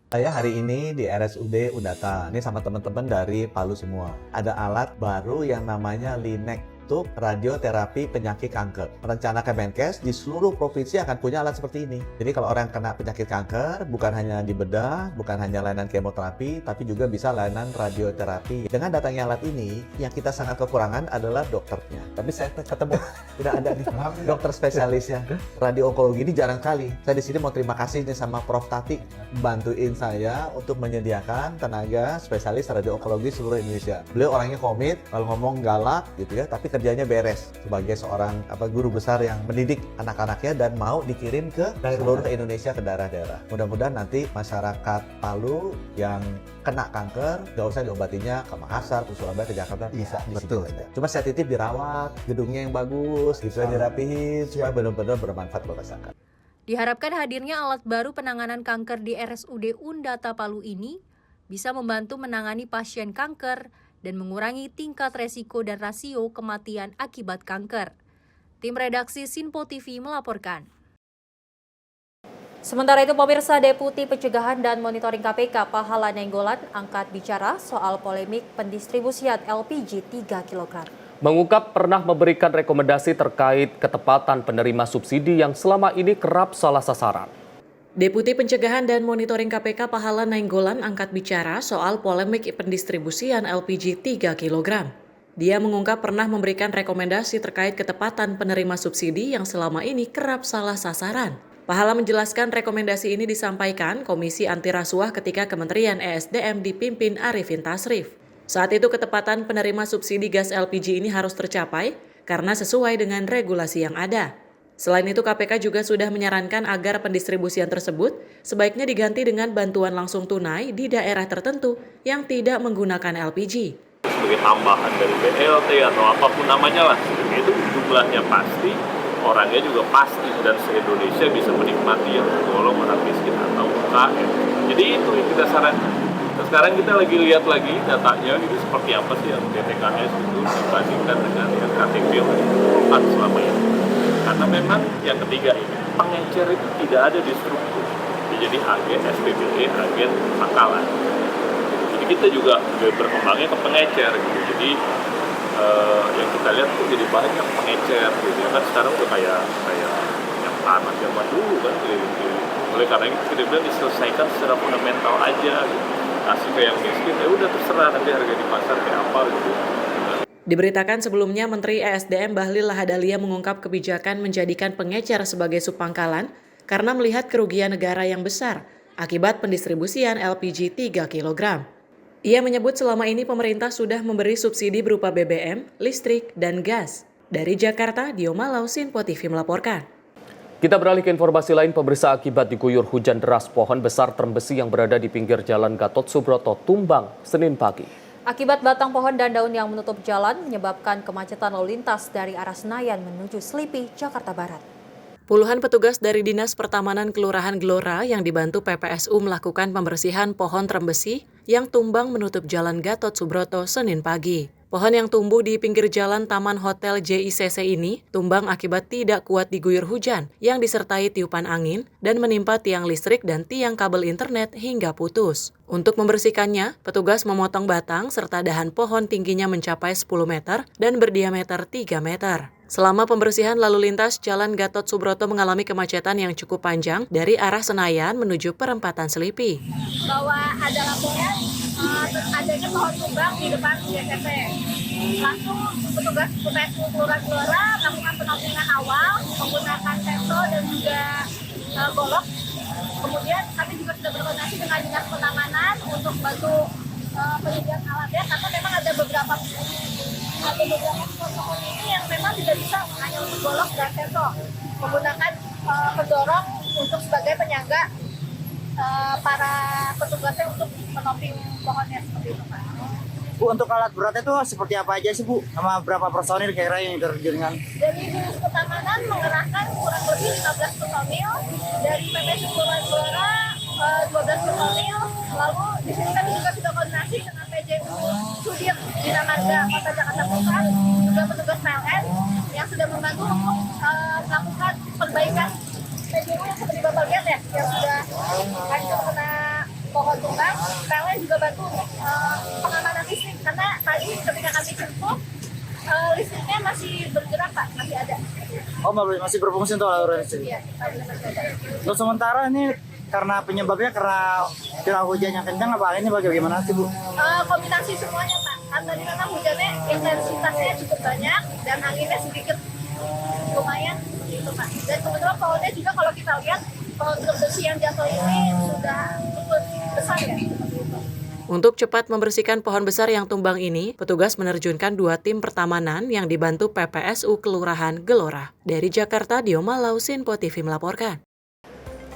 Saya hari ini di RSUD Undata, ini sama teman-teman dari Palu semua. Ada alat baru yang namanya LINEC untuk radioterapi penyakit kanker. Rencana Kemenkes di seluruh provinsi akan punya alat seperti ini. Jadi kalau orang kena penyakit kanker, bukan hanya di bedah, bukan hanya layanan kemoterapi, tapi juga bisa layanan radioterapi. Dengan datangnya alat ini, yang kita sangat kekurangan adalah dokternya. Tapi saya ketemu, tidak ada nih dokter spesialisnya. Radio onkologi ini jarang kali. Saya di sini mau terima kasih nih sama Prof. Tati, bantuin saya untuk menyediakan tenaga spesialis radio onkologi seluruh Indonesia. Beliau orangnya komit, kalau ngomong galak gitu ya, tapi kerjanya beres sebagai seorang guru besar yang mendidik anak-anaknya dan mau dikirim ke seluruh Indonesia ke daerah-daerah. Mudah-mudahan nanti masyarakat Palu yang kena kanker gak usah diobatinya ke Makassar, ke Surabaya, ke Jakarta, bisa betul. Cuma saya titip dirawat, gedungnya yang bagus, gitu dirapihin supaya benar-benar bermanfaat buat masyarakat. Diharapkan hadirnya alat baru penanganan kanker di RSUD Undata Palu ini bisa membantu menangani pasien kanker dan mengurangi tingkat resiko dan rasio kematian akibat kanker. Tim redaksi Sinpo TV melaporkan. Sementara itu, pemirsa, Deputi Pencegahan dan Monitoring KPK Pahala Nainggolan angkat bicara soal polemik pendistribusian LPG 3 kg. Mengungkap pernah memberikan rekomendasi terkait ketepatan penerima subsidi yang selama ini kerap salah sasaran. Deputi Pencegahan dan Monitoring KPK Pahala Nainggolan angkat bicara soal polemik pendistribusian LPG 3 kg. Dia mengungkap pernah memberikan rekomendasi terkait ketepatan penerima subsidi yang selama ini kerap salah sasaran. Pahala menjelaskan rekomendasi ini disampaikan Komisi Anti Rasuah ketika Kementerian ESDM dipimpin Arifin Tasrif. Saat itu ketepatan penerima subsidi gas LPG ini harus tercapai karena sesuai dengan regulasi yang ada. Selain itu, KPK juga sudah menyarankan agar pendistribusian tersebut sebaiknya diganti dengan bantuan langsung tunai di daerah tertentu yang tidak menggunakan LPG. Sebagai tambahan dari BLT atau apapun namanya lah, itu jumlahnya pasti, orangnya juga pasti, dan se-Indonesia bisa menikmati yang tergolong orang miskin atau UKM. Jadi itu yang kita sarankan. Nah, sekarang kita lagi lihat lagi datanya, itu seperti apa sih yang DTKS itu dibandingkan dengan yang KTP yang diperlukan selama ini. Karena memang yang ketiga ini, pengecer itu tidak ada di struktur. Jadi agen SPBD, agen pangkalan. Jadi kita juga berkembangnya ke pengecer gitu. Jadi yang kita lihat tuh jadi banyak pengecer gitu. Kan sekarang udah kayak yang tanah zaman dulu kan. Oleh karena itu kita bilang diselesaikan secara fundamental aja gitu. Kasih ke yang miskin, ya udah terserah nanti harga di pasar kayak apa gitu. Diberitakan sebelumnya, Menteri ESDM Bahlil Lahadalia mengungkap kebijakan menjadikan pengecer sebagai subpangkalan karena melihat kerugian negara yang besar akibat pendistribusian LPG 3 kg. Ia menyebut selama ini pemerintah sudah memberi subsidi berupa BBM, listrik, dan gas. Dari Jakarta, Dio Malau, Sinpo TV melaporkan. Kita beralih ke informasi lain. Pemirsa, akibat diguyur hujan deras, pohon besar terembesi yang berada di pinggir Jalan Gatot Subroto tumbang Senin pagi. Akibat batang pohon dan daun yang menutup jalan menyebabkan kemacetan lalu lintas dari arah Senayan menuju Selipi, Jakarta Barat. Puluhan petugas dari Dinas Pertamanan Kelurahan Gelora yang dibantu PPSU melakukan pembersihan pohon terembesi yang tumbang menutup Jalan Gatot Subroto Senin pagi. Pohon yang tumbuh di pinggir jalan Taman Hotel JICC ini tumbang akibat tidak kuat diguyur hujan yang disertai tiupan angin dan menimpa tiang listrik dan tiang kabel internet hingga putus. Untuk membersihkannya, petugas memotong batang serta dahan pohon tingginya mencapai 10 meter dan berdiameter 3 meter. Selama pembersihan lalu lintas, Jalan Gatot Subroto mengalami kemacetan yang cukup panjang dari arah Senayan menuju perempatan Selipi. Bahwa ada laporan adanya pohon tumbang di depan JCC. Langsung petugas PPSU Kelurahan Gelora melakukan pendampingan awal menggunakan sensor dan juga golok. Kemudian kami juga sudah berkoordinasi dengan Dinas Pertamanan untuk bantu penyediaan alatnya karena memang ada beberapa ada beberapa spot ini yang memang tidak bisa hanya untuk golok dan sensor, menggunakan pendorong untuk sebagai penyangga para petugasnya untuk menoping pohonnya seperti itu, Pak. Bu, untuk alat beratnya itu seperti apa aja sih, Bu? Sama berapa personil kira-kira yang diterjunkan? Dari dinas ketamanan mengerahkan kurang lebih 15 personil, dari PPS Gelora 12 personil, lalu di sini kami juga sudah koordinasi dengan PJU Sudir Bina Marga Kota Jakarta Pusat, juga petugas PLN yang sudah membantu untuk melakukan perbaikan PJU yang seperti Bapak lihat ya, yang sudah hancur kena pohon tumbang. PLN juga bantu untuk pengamanan listrik, karena tadi ketika kami jemput listriknya masih bergerak, Pak, masih ada. Oh, masih berfungsi untuk alur listrik? Iya, masih ada. Untuk sementara ini karena penyebabnya karena curah hujan yang kencang apa ini bagaimana sih, Bu? Kombinasi semuanya, Pak. Tadi memang hujannya intensitasnya cukup banyak dan anginnya sedikit lumayan gitu, Pak. Dan kebetulan pohonnya juga kalau kita lihat pohon bersih yang jatuh ini sudah cukup besar ya. Untuk cepat membersihkan pohon besar yang tumbang ini, petugas menerjunkan 2 tim pertamanan yang dibantu PPSU Kelurahan Gelora. Dari Jakarta, Dio Malau, Sinpo TV melaporkan.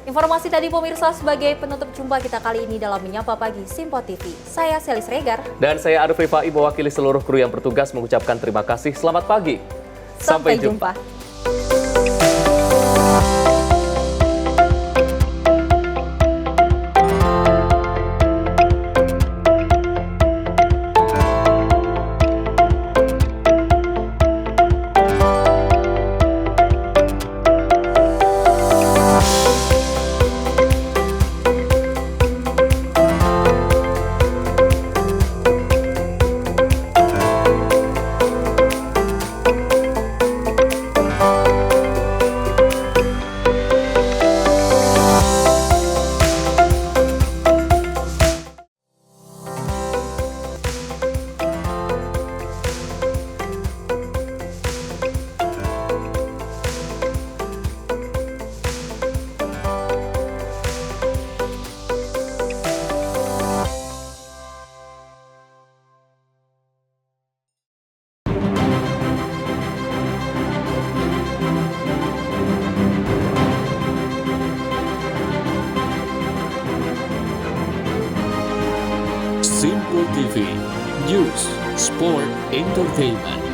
Informasi tadi pemirsa sebagai penutup jumpa kita kali ini dalam Menyapa Pagi Simpo TV. Saya Selis Regar. Dan saya Arif Rifai mewakili seluruh kru yang bertugas mengucapkan terima kasih. Selamat pagi. Sampai jumpa. Simpo TV, News, Sport, Entertainment.